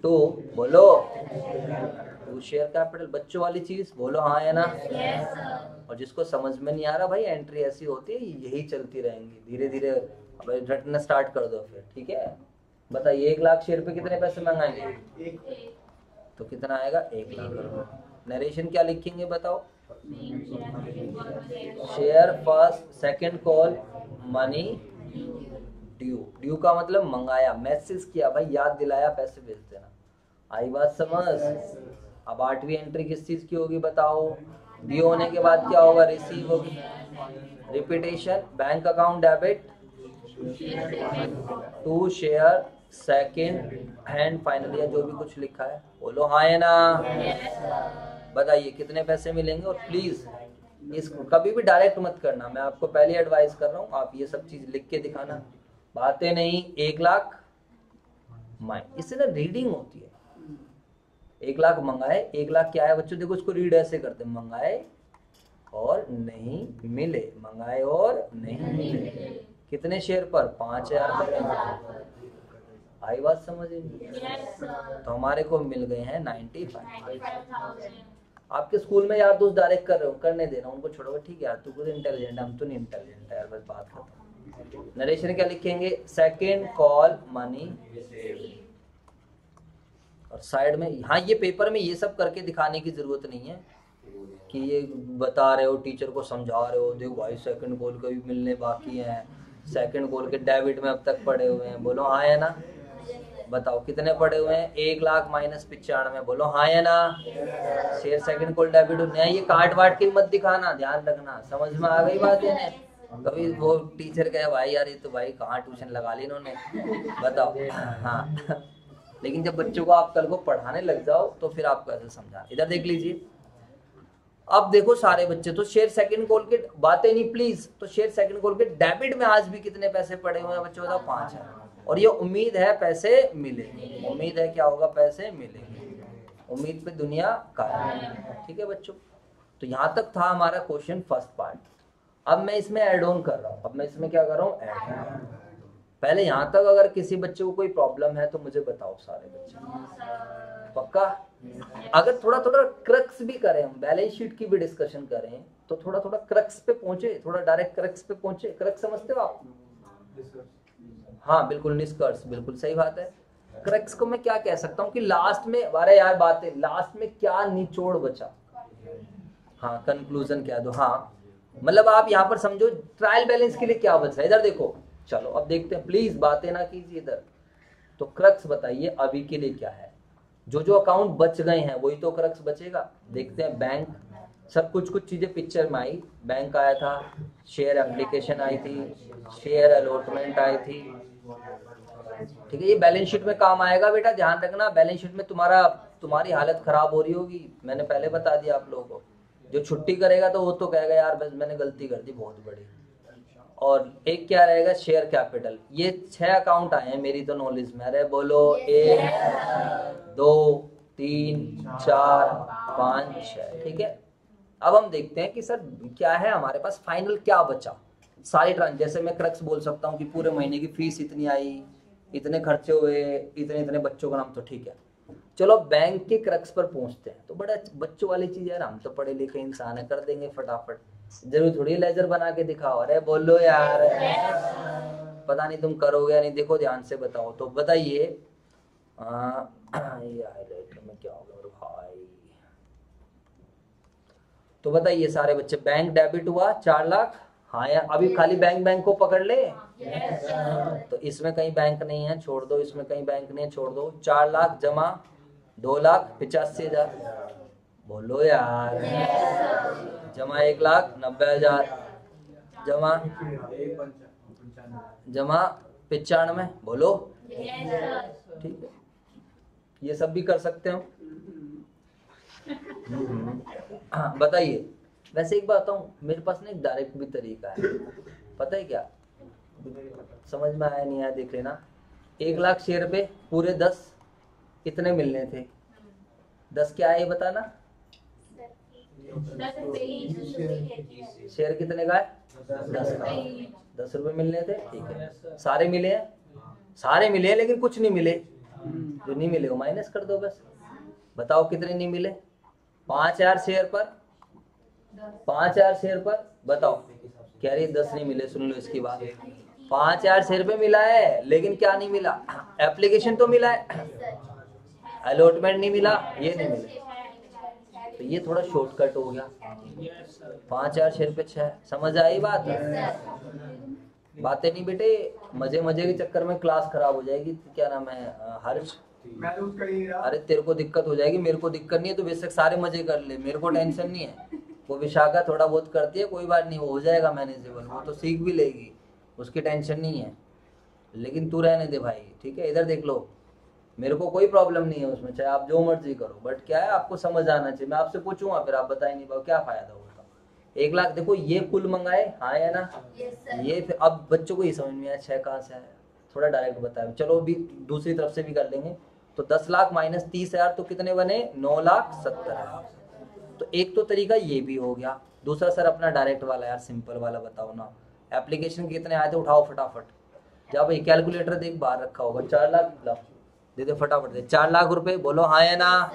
[SPEAKER 1] to बोलो टू शेयर कैपिटल। बच्चों वाली चीज बोलो हाँ या ना। और जिसको समझ में नहीं आ रहा भाई, एंट्री ऐसी होती है, यही चलती रहेंगी, धीरे धीरे अब रटना स्टार्ट कर दो फिर, ठीक है। बताइए 1 लाख शेयर पे कितने पैसे मंगाएंगे, तो कितना आएगा 1 लाख। नरेशन क्या लिखेंगे बताओ। Share first second call money due, due का मतलब मंगाया, मैसेज किया भाई, याद दिलाया, पैसे भेज देना। आई बात समझ। अब 8वीं एंट्री किस चीज की होगी बताओ। ड्यू होने के बाद क्या होगा, रिसीव होगी। Repetition, bank account debit to share second and final, या जो भी कुछ लिखा है बोलो हाँ या ना। बताइए कितने पैसे मिलेंगे। और प्लीज इसको कभी भी डायरेक्ट मत करना, मैं आपको पहले एडवाइस कर रहा हूँ, आप ये सब चीज लिख के दिखाना, बातें नहीं। 1 लाख माइंड, इससे ना रीडिंग होती है। 1 लाख मंगाए, 1 लाख क्या है बच्चों, देखो इसको रीड ऐसे करते, मंगाए और नहीं मिले, मंगाए और नहीं मिले। कितने शेयर पर, 5000 पर। आई बात समझ तो हमारे को मिल गए हैं 95। आपके स्कूल में यार दोस्त डायरेक्ट कर रहे हो, करने देना उनको, छोड़ो ठीक है यार, तू खुद इंटेलिजेंट, हम तो नहीं इंटेलिजेंट है यार, बस बात खत्म। नरेशन क्या लिखेंगे, सेकंड कॉल मनी। और साइड में हाँ, ये पेपर में ये सब करके दिखाने की जरूरत नहीं है कि ये बता रहे हो, टीचर को समझा रहे हो, देखो भाई सेकंड कॉल का भी मिलने बाकी है, सेकंड कॉल के डेबिट में अब तक पड़े हुए हैं, बोलो हाँ या ना। बताओ कितने पड़े हुए हैं, 1 लाख माइनस 95, बोलो हाँ या ना। शेयर सेकंड कॉल डेबिट होने, ये काट वाट के मत दिखाना, ध्यान रखना, समझ में आ गई बात है। कभी वो टीचर कहे भाई यार ये तो भाई कहाँ ट्यूशन लगा ली इन्होंने, बताओ। हाँ लेकिन जब बच्चों को आप कल को पढ़ाने लग जाओ तो फिर आपको ऐसे समझा। इधर देख लीजिए, अब देखो सारे बच्चे, तो शेयर सेकंड कॉल के बातें नहीं प्लीज, तो शेयर सेकंड कॉल के डेबिट में आज भी कितने पैसे पड़े हुए हैं बच्चों, बताओ 5 है। और ये उम्मीद है पैसे मिलेंगे, उम्मीद है क्या होगा, पैसे मिलेंगे, उम्मीद पे दुनिया कायम है, ठीक है बच्चों। तो यहाँ तक था हमारा क्वेश्चन फर्स्ट पार्ट। अब मैं इसमें एड ऑन कर रहा हूँ, अब मैं इसमें क्या कर रहा हूँ, ऐड। पहले यहाँ तक अगर किसी बच्चे को कोई प्रॉब्लम है तो मुझे बताओ सारे बच्चे, पक्का। अगर थोड़ा थोड़ा क्रक्स भी करें, हम बैलेंस शीट की भी डिस्कशन करें, तो थोड़ा थोड़ा क्रक्स पे पहुंचे, थोड़ा डायरेक्ट क्रक्स पे पहुंचे। क्रक्स समझते हो आप, हाँ बिल्कुल, निष्कर्ष, बिल्कुल सही बात है। क्रक्स को मैं क्या कह सकता हूँ कि लास्ट में, अरे यार बात है, लास्ट में क्या निचोड़ बचा, हाँ कंक्लूजन क्या दो, हाँ मतलब आप यहाँ पर समझो ट्रायल बैलेंस के लिए क्या बचा। इधर देखो, चलो अब देखते हैं, प्लीज बातें ना कीजिए इधर। तो क्रक्स बताइए अभी के लिए क्या है, जो जो अकाउंट बच गए हैं वही तो क्रक्स बचेगा। देखते हैं, बैंक, सब कुछ चीजें पिक्चर में आई, बैंक आया था, शेयर एप्लीकेशन आई थी, शेयर अलॉटमेंट आई थी, ठीक है। ये बैलेंस शीट में काम आएगा बेटा, ध्यान रखना। बैलेंस शीट में तुम्हारी हालत खराब हो रही होगी, मैंने पहले बता दिया आप लोगों को। जो छुट्टी करेगा तो वो तो कहेगा यार बस मैंने गलती कर दी बहुत बड़ी। और एक क्या रहेगा, शेयर कैपिटल। ये 6 अकाउंट आए हैं मेरी तो नॉलेज में, अरे बोलो 1 2 3 4 5 6, ठीक है। अब हम देखते हैं कि सर क्या है हमारे पास, फाइनल क्या बचा। सारी जैसे मैं क्रक्स बोल सकता हूँ कि पूरे महीने की फीस इतनी आई, इतने खर्चे हुए, इतने इतने बच्चों का नाम, तो ठीक है। चलो बैंक के क्रक्स पर पहुंचते हैं, तो बड़ा बच्चों वाली चीज है, हम तो पढ़े लिखे इंसान है, कर देंगे फटाफट, जरूर थोड़ी लेजर बना के दिखाओ, अरे बोलो यार, पता नहीं तुम करोगे या नहीं, देखो ध्यान से बताओ। तो बताइए में क्या होगा भाई, तो बताइए सारे बच्चे, बैंक डेबिट हुआ 4 लाख, हाँ यार, अभी खाली बैंक को पकड़ ले, तो इसमें कहीं बैंक नहीं है छोड़ दो, इसमें कहीं बैंक नहीं है छोड़ दो। 4 लाख जमा 2,85,000, बोलो यार, जमा 1,90,000, जमा 95, बोलो, ठीक है। ये सब भी कर सकते हो। हाँ बताइए, वैसे एक बात बताऊं, मेरे पास ना एक डायरेक्ट भी तरीका है, पता है क्या, समझ में आया नहीं आया देख लेना। 1 लाख शेयर पे पूरे 10 कितने मिलने थे, 10 क्या है ये बताना।
[SPEAKER 2] सर 10 रुपए ही
[SPEAKER 1] शेयर कितने का है? 10 का। 10 रुपए मिलने थे, ठीक है। सारे मिले हैं? सारे मिले हैं, लेकिन कुछ नहीं मिले। जो नहीं मिले वो माइनस कर दो बस। बताओ कितने नहीं मिले? 5000 शेयर पर, 5000 शेयर पर बताओ। कह रही 10 नहीं मिले। सुन लो इसकी बात। 5000 शेयर पे मिला है, लेकिन क्या नहीं मिला? एप्लीकेशन तो मिला है, अलॉटमेंट नहीं मिला, ये नहीं मिला। तो ये थोड़ा शॉर्टकट हो गया। 5000 शेयर पे 6। समझ आई बात? बातें नहीं बेटे, मजे मजे के चक्कर में क्लास खराब हो जाएगी। क्या नाम है हर्ष? अरे तेरे को दिक्कत हो जाएगी, मेरे को दिक्कत नहीं है। तो बेशक सारे मजे कर ले, मेरे को टेंशन नहीं है। वो विशाखा थोड़ा बहुत करती है, कोई बात नहीं, वो हो जाएगा मैनेजेबल। वो तो सीख भी लेगी, उसकी टेंशन नहीं है। लेकिन तू रहने दे भाई, ठीक है? इधर देख लो, मेरे को कोई प्रॉब्लम नहीं है उसमें, चाहे आप जो मर्जी करो। बट क्या है, आपको समझ आना चाहिए। मैं आपसे पूछूंगा, फिर आप बताए नहीं पाओ, क्या फायदा होगा? 1 लाख देखो, ये कुल मंगाए, हाँ या ना? ये फिर अब बच्चों को ये समझ में आया 6 कहाँ से आया। थोड़ा डायरेक्ट बताया। चलो अभी दूसरी तरफ से भी कर लेंगे। तो 10 लाख माइनस 30,000 तो कितने बने? 9,70,000। तो एक तो तरीका ये भी हो गया। दूसरा सर अपना डायरेक्ट वाला यार, सिंपल वाला बताओ ना। एप्लीकेशन कितने आए थे? उठाओ फटाफट। जब भाई कैलकुलेटर देख बाहर रखा होगा। 4 लाख दे दे फटाफट दे। 4 लाख रुपए बोलो हाँ या ना?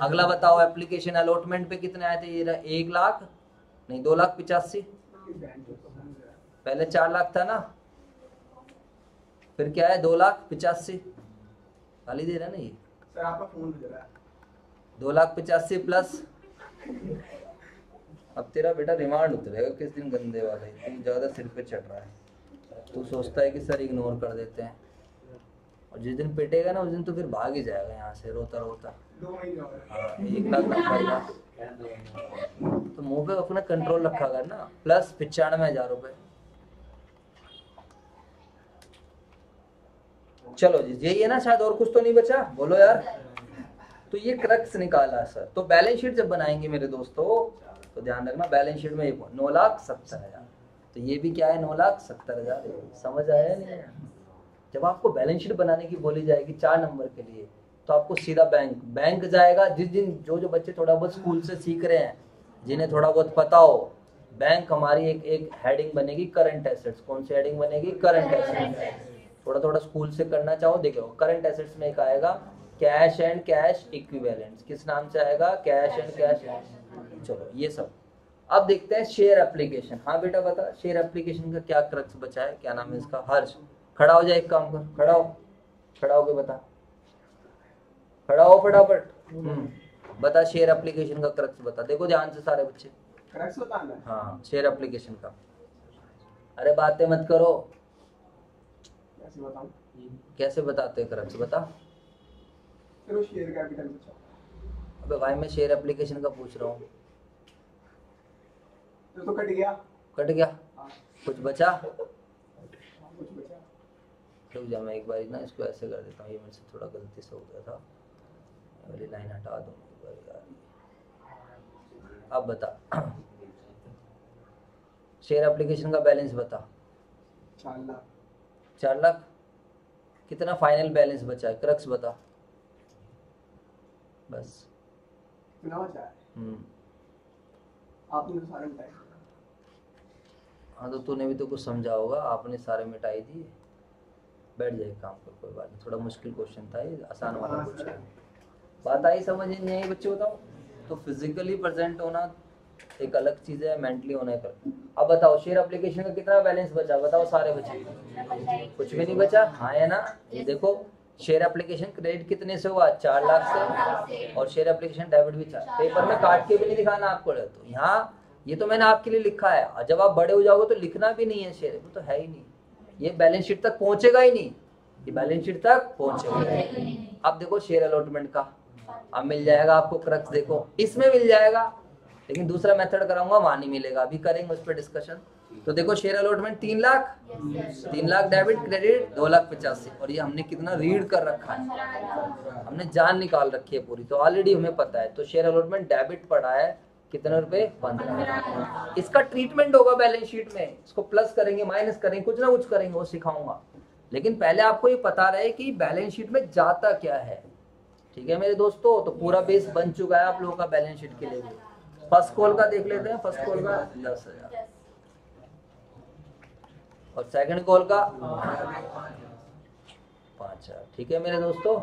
[SPEAKER 1] अगला बताओ, एप्लीकेशन अलॉटमेंट पे कितने आए थे? ये 1 लाख नहीं, 2,85,000। पहले 4 लाख था ना, फिर क्या है? 2,85,000। खाली दे रहा है ना ये
[SPEAKER 3] सर, आपका फोन बज रहा है।
[SPEAKER 1] 2,85,000 प्लस। अब तेरा बेटा रिमांड उतरेगा किस दिन गंदे वाले। तू ज्यादा सिर पे चढ़ रहा है। तू सोचता है कि सर इग्नोर कर देते हैं, और जिस दिन पिटेगा ना उस दिन तो फिर भाग ही जाएगा यहाँ से रोता रोता।
[SPEAKER 3] 2 महीने हो गए।
[SPEAKER 1] हाँ, 1 लाख रखा। तो मुंह पे अपना कंट्रोल रखा कर ना। प्लस 95,000 रुपए। चलो जी, यही है ना शायद, और कुछ तो नहीं बचा? बोलो यार। तो ये क्रक्स निकाला सर। तो बैलेंस शीट जब बनाएंगे मेरे दोस्तों, तो ध्यान रखना बैलेंस शीट में 9,70,000। तो ये भी क्या है? 9,70,000। समझ आया नहीं? जब आपको बैलेंस शीट बनाने की बोली जाएगी 4 नंबर के लिए, तो आपको सीधा बैंक जाएगा। जिस दिन जो बच्चे थोड़ा बहुत स्कूल से सीख रहे हैं, जिन्हें थोड़ा बहुत पता हो, बैंक हमारी एक हेडिंग बनेगी करंट एसेट्स। कौन सी हेडिंग बनेगी? Current assets. थोड़ा स्कूल से करना चाहो, देखो करंट एसेट्स में एक आएगा कैश एंड कैश इक्विवेलेंट्स। किस नाम से आएगा? Cash and cash. चलो ये सब। अब देखते हैं शेयर एप्लीकेशन। हाँ बेटा बता, शेयर एप्लीकेशन का क्या क्रक्स बचा है? क्या नाम है इसका? हर्ष खड़ा हो जाए, एक काम कर, खड़ा हो के बता। खड़ा हो फटाफट। बता शेयर एप्लीकेशन का क्रक्स बता। देखो ध्यान से सारे बच्चे।
[SPEAKER 3] क्रक्स बताना है?
[SPEAKER 1] हाँ, शेयर एप्लीकेशन का। अरे बातें मत करो।
[SPEAKER 3] कैसे बताऊं?
[SPEAKER 1] कैसे बताते हैं क्रक्स? बता।
[SPEAKER 3] फिर वो शेयर कैपिटल बचा।
[SPEAKER 1] अबे भाई मैं शेयर एप्लीकेशन का पूछ रहा हूँ।
[SPEAKER 3] तो कट गया।
[SPEAKER 1] कट गया?
[SPEAKER 3] हाँ।
[SPEAKER 1] कुछ बचा?
[SPEAKER 3] कुछ बचा।
[SPEAKER 1] रुक जा, मैं एक बार ना इसको ऐसे कर देता हूँ। ये मेरे से थोड़ा गलती से हो गया था। वाली लाइन हटा दूँ यार। अब बता शेयर एप्लीकेशन का बैलेंस बता।
[SPEAKER 3] 4 लाख।
[SPEAKER 1] 4 लाख। कितना फाइनल बैलेंस बचा है? क्रक्स बता बस।
[SPEAKER 3] कितना बचा है? आपने तो सारे मिटाए।
[SPEAKER 1] हाँ तो तूने भी तो कुछ समझा होगा। आपने सारे मिटाई दिए। बैठ जाए, काम कर, कोई बात नहीं। थोड़ा मुश्किल क्वेश्चन था ये, आसान वाला क्वेश्चन। बात आई समझ नहीं आई बच्चे? बताओ। तो फिजिकली प्रेजेंट होना एक अलग चीज है, मेंटली होना एक अलग। अब बताओ शेयर एप्लीकेशन का कितना बैलेंस बचा? बताओ सारे बचे। कुछ भी नहीं बचा, हाँ या ना? ये देखो शेयर एप्लीकेशन क्रेडिट कितने से हुआ? 4 लाख से। और शेयर एप्लीकेशन डेबिट भी 4। पेपर में काट के भी नहीं दिखाना आपको। तो यहाँ ये तो मैंने आपके लिए लिखा है, और जब आप बड़े हो जाओगे तो लिखना भी नहीं है शेयर, वो तो है ही नहीं। ये बैलेंस शीट तक पहुंचेगा ही नहीं। ये बैलेंस शीट तक पहुंचेगा। अब देखो शेयर अलॉटमेंट का अब मिल जाएगा आपको क्रक्स। देखो इसमें मिल जाएगा, लेकिन दूसरा मेथड कराऊंगा वहां नहीं मिलेगा। अभी करेंगे उस पर डिस्कशन। तो देखो share allotment 3 lakh. 3 lakh debit, credit 2,85,000। और ये हमने कितना रीड कर रखा है, हमने जान निकाल रखी है पूरी, तो ऑलरेडी हमें पता है। तो शेयर अलॉटमेंट डेबिट पड़ा है कितने रुपए? 15। इसका ट्रीटमेंट होगा बैलेंस शीट में। इसको प्लस करेंगे, माइनस करेंगे, कुछ ना कुछ करेंगे, वो सिखाऊंगा। लेकिन पहले आपको ये पता रहे कि बैलेंस शीट में जाता क्या है। ठीक है मेरे दोस्तों, तो पूरा बेस बन चुका है आप लोगों का बैलेंस शीट के लिए भी। फर्स्ट कॉल का देख लेते हैं, फर्स्ट कॉल का 10,000 और सेकंड कॉल का 5,000। ठीक है मेरे दोस्तों,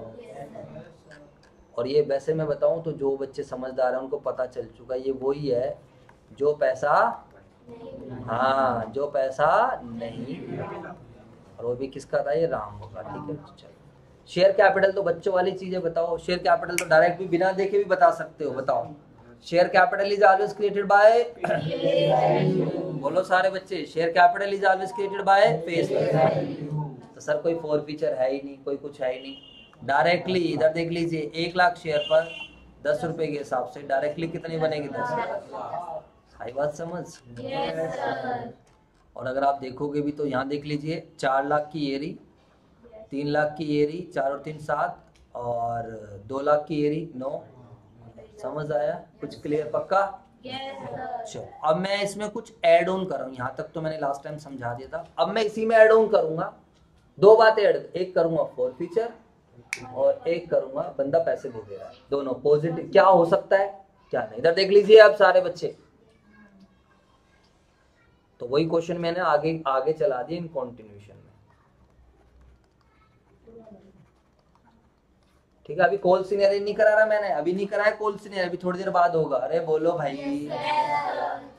[SPEAKER 1] और ये वैसे मैं बताऊं तो जो बच्चे समझदार हैं उनको पता चल चुका है, ये वही है जो पैसा, हाँ जो पैसा नहीं, और वो भी किसका था, ये राम का। ठीक है चलो, शेयर कैपिटल तो बच्चों वाली चीजें बताओ। शेयर कैपिटल तो डायरेक्ट भी बिना देखे भी बता सकते हो, बताओ। Share capital is always created by, बोलो सारे बच्चे, share capital is always created by face value. तो सर कोई फॉरफीचर है ही नहीं, कोई कुछ है ही नहीं, डायरेक्टली इधर देख लीजिए 1 लाख शेयर पर 10 रुपए के हिसाब से डायरेक्टली कितनी बनेगी, 10। आई बात समझ? और अगर आप देखोगे भी तो यहाँ देख लीजिए 4 लाख की एरी, 3 लाख की एरी, 4 और 3 7, और 2 लाख की एरी 9। समझ आया? कुछ क्लियर पक्का? चलो अब मैं इसमें कुछ ऐड ऑन कर रहा हूँ, यहाँ तक तो मैंने लास्ट टाइम समझा दिया था। अब मैं इसी में ऐड ऑन करूंगा 2 बातें ऐड, एक करूंगा फॉरफीचर और एक करूंगा बंदा पैसे दे दे रहा है, दोनों पॉजिटिव क्या हो सकता है क्या नहीं। इधर देख लीजिए आप सारे बच्चे, तो वही क्वेश्चन मैंने आगे चला दिया इन कंटिन्यूएशन में। ठीक है, अभी कॉल सिनेरियो नहीं करा रहा मैंने, अभी नहीं करा है कॉल सिनेरियो, अभी थोड़ी देर बाद होगा। अरे बोलो भाई,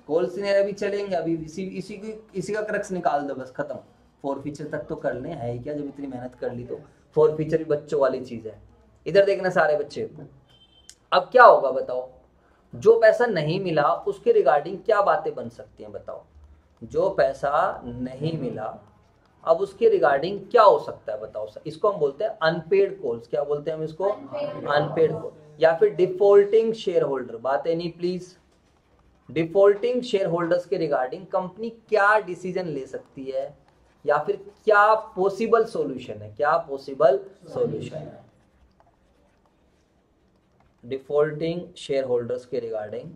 [SPEAKER 1] कॉल सिनेरियो अभी चलेंगे, अभी इसी का क्रक्स निकाल दो बस, खत्म। फॉरफीचर तक तो कर लें, है ही क्या, जब इतनी मेहनत कर ली तो। फॉरफीचर भी बच्चों वाली चीज है। इधर देखना सारे बच्चे, अब क्या होगा बताओ, जो पैसा नहीं मिला उसके रिगार्डिंग क्या बातें बन सकती हैं बताओ। जो पैसा नहीं मिला अब उसके रिगार्डिंग क्या हो सकता है बताओ। इसको हम बोलते हैं अनपेड कॉल्स। क्या बोलते हैं हम इसको? अनपेड कॉल, या फिर डिफॉल्टिंग शेयर होल्डर। बात है नहीं प्लीज। डिफॉल्टिंग शेयर होल्डर्स के रिगार्डिंग कंपनी क्या डिसीजन ले सकती है, या फिर क्या पॉसिबल सॉल्यूशन है, क्या पॉसिबल सॉल्यूशन है डिफॉल्टिंग शेयर होल्डर्स के रिगार्डिंग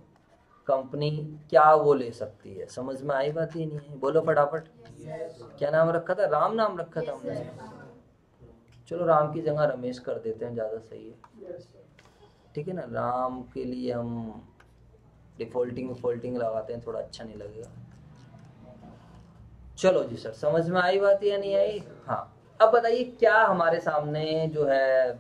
[SPEAKER 1] कंपनी क्या वो ले सकती है। समझ में आई बात? ही नहीं है, बोलो फटाफट। क्या नाम रखा था? राम नाम रखा था हमने। चलो राम की जगह रमेश कर देते हैं, ज्यादा सही है। ठीक है ना, राम के लिए हम डिफॉल्टिंग लगाते हैं, थोड़ा अच्छा नहीं लगेगा। चलो जी सर, समझ में आई बात या नहीं आई? हाँ, अब बताइए क्या हमारे सामने जो है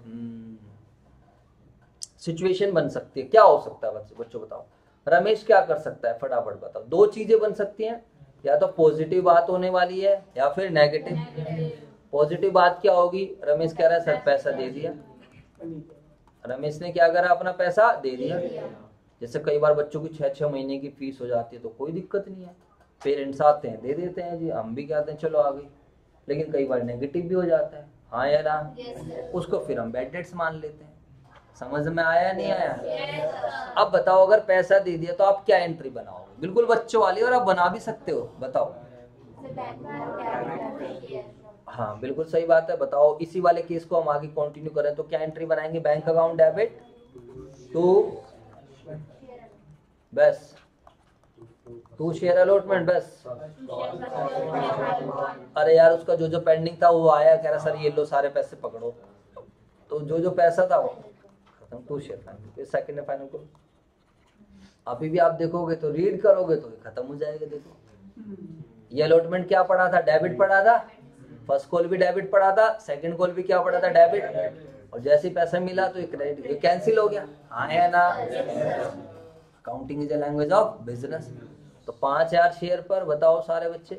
[SPEAKER 1] सिचुएशन बन सकती है, क्या हो सकता है बच्चों बताओ। रमेश क्या कर सकता है फटाफट बताओ। 2 चीजें बन सकती हैं, या तो पॉजिटिव बात होने वाली है या फिर नेगेटिव। पॉजिटिव बात क्या होगी? रमेश कह रहा है सर पैसा दे दिया। रमेश ने क्या करा? अपना पैसा दे दिया। जैसे कई बार बच्चों की 6-6 महीने की फीस हो जाती है तो कोई दिक्कत नहीं है, पेरेंट्स आते हैं दे देते हैं जी, हम भी कहते हैं चलो आ गई। लेकिन कई बार नेगेटिव भी हो जाता है, हाँ या ना? उसको फिर हम बैड डेट्स मान लेते हैं। समझ में आया नहीं आया? अब बताओ, अगर पैसा दे दिया तो आप क्या एंट्री बनाओगे? बिल्कुल बच्चों वाली, और आप बना भी सकते हो, बताओ। हाँ बिल्कुल सही बात है, बताओ। इसी वाले केस को हम आगे कंटिन्यू करें तो क्या एंट्री बनाएंगे? बैंक अकाउंट डेबिट टू बस टू शेयर अलॉटमेंट बस। अरे यार उसका जो पेंडिंग था वो आया, कह रहा सर ये लो सारे पैसे पकड़ो, तो जो पैसा था वो खत्म। टू शेयर फाइनल, सेकंड में फाइनल करो। अभी भी आप देखोगे तो रीड करोगे तो खत्म हो जाएगा। देखो ये अलॉटमेंट क्या पड़ा था? डेबिट पड़ा था। फर्स्ट कॉल भी डेबिट पड़ा था, सेकंड कॉल भी क्या पड़ा था? डेबिट। और जैसे ही पैसा मिला तो ये क्रेडिट, ये कैंसिल हो गया, हाँ है ना? Accounting is a language of business. तो 5,000 शेयर पर बताओ सारे बच्चे,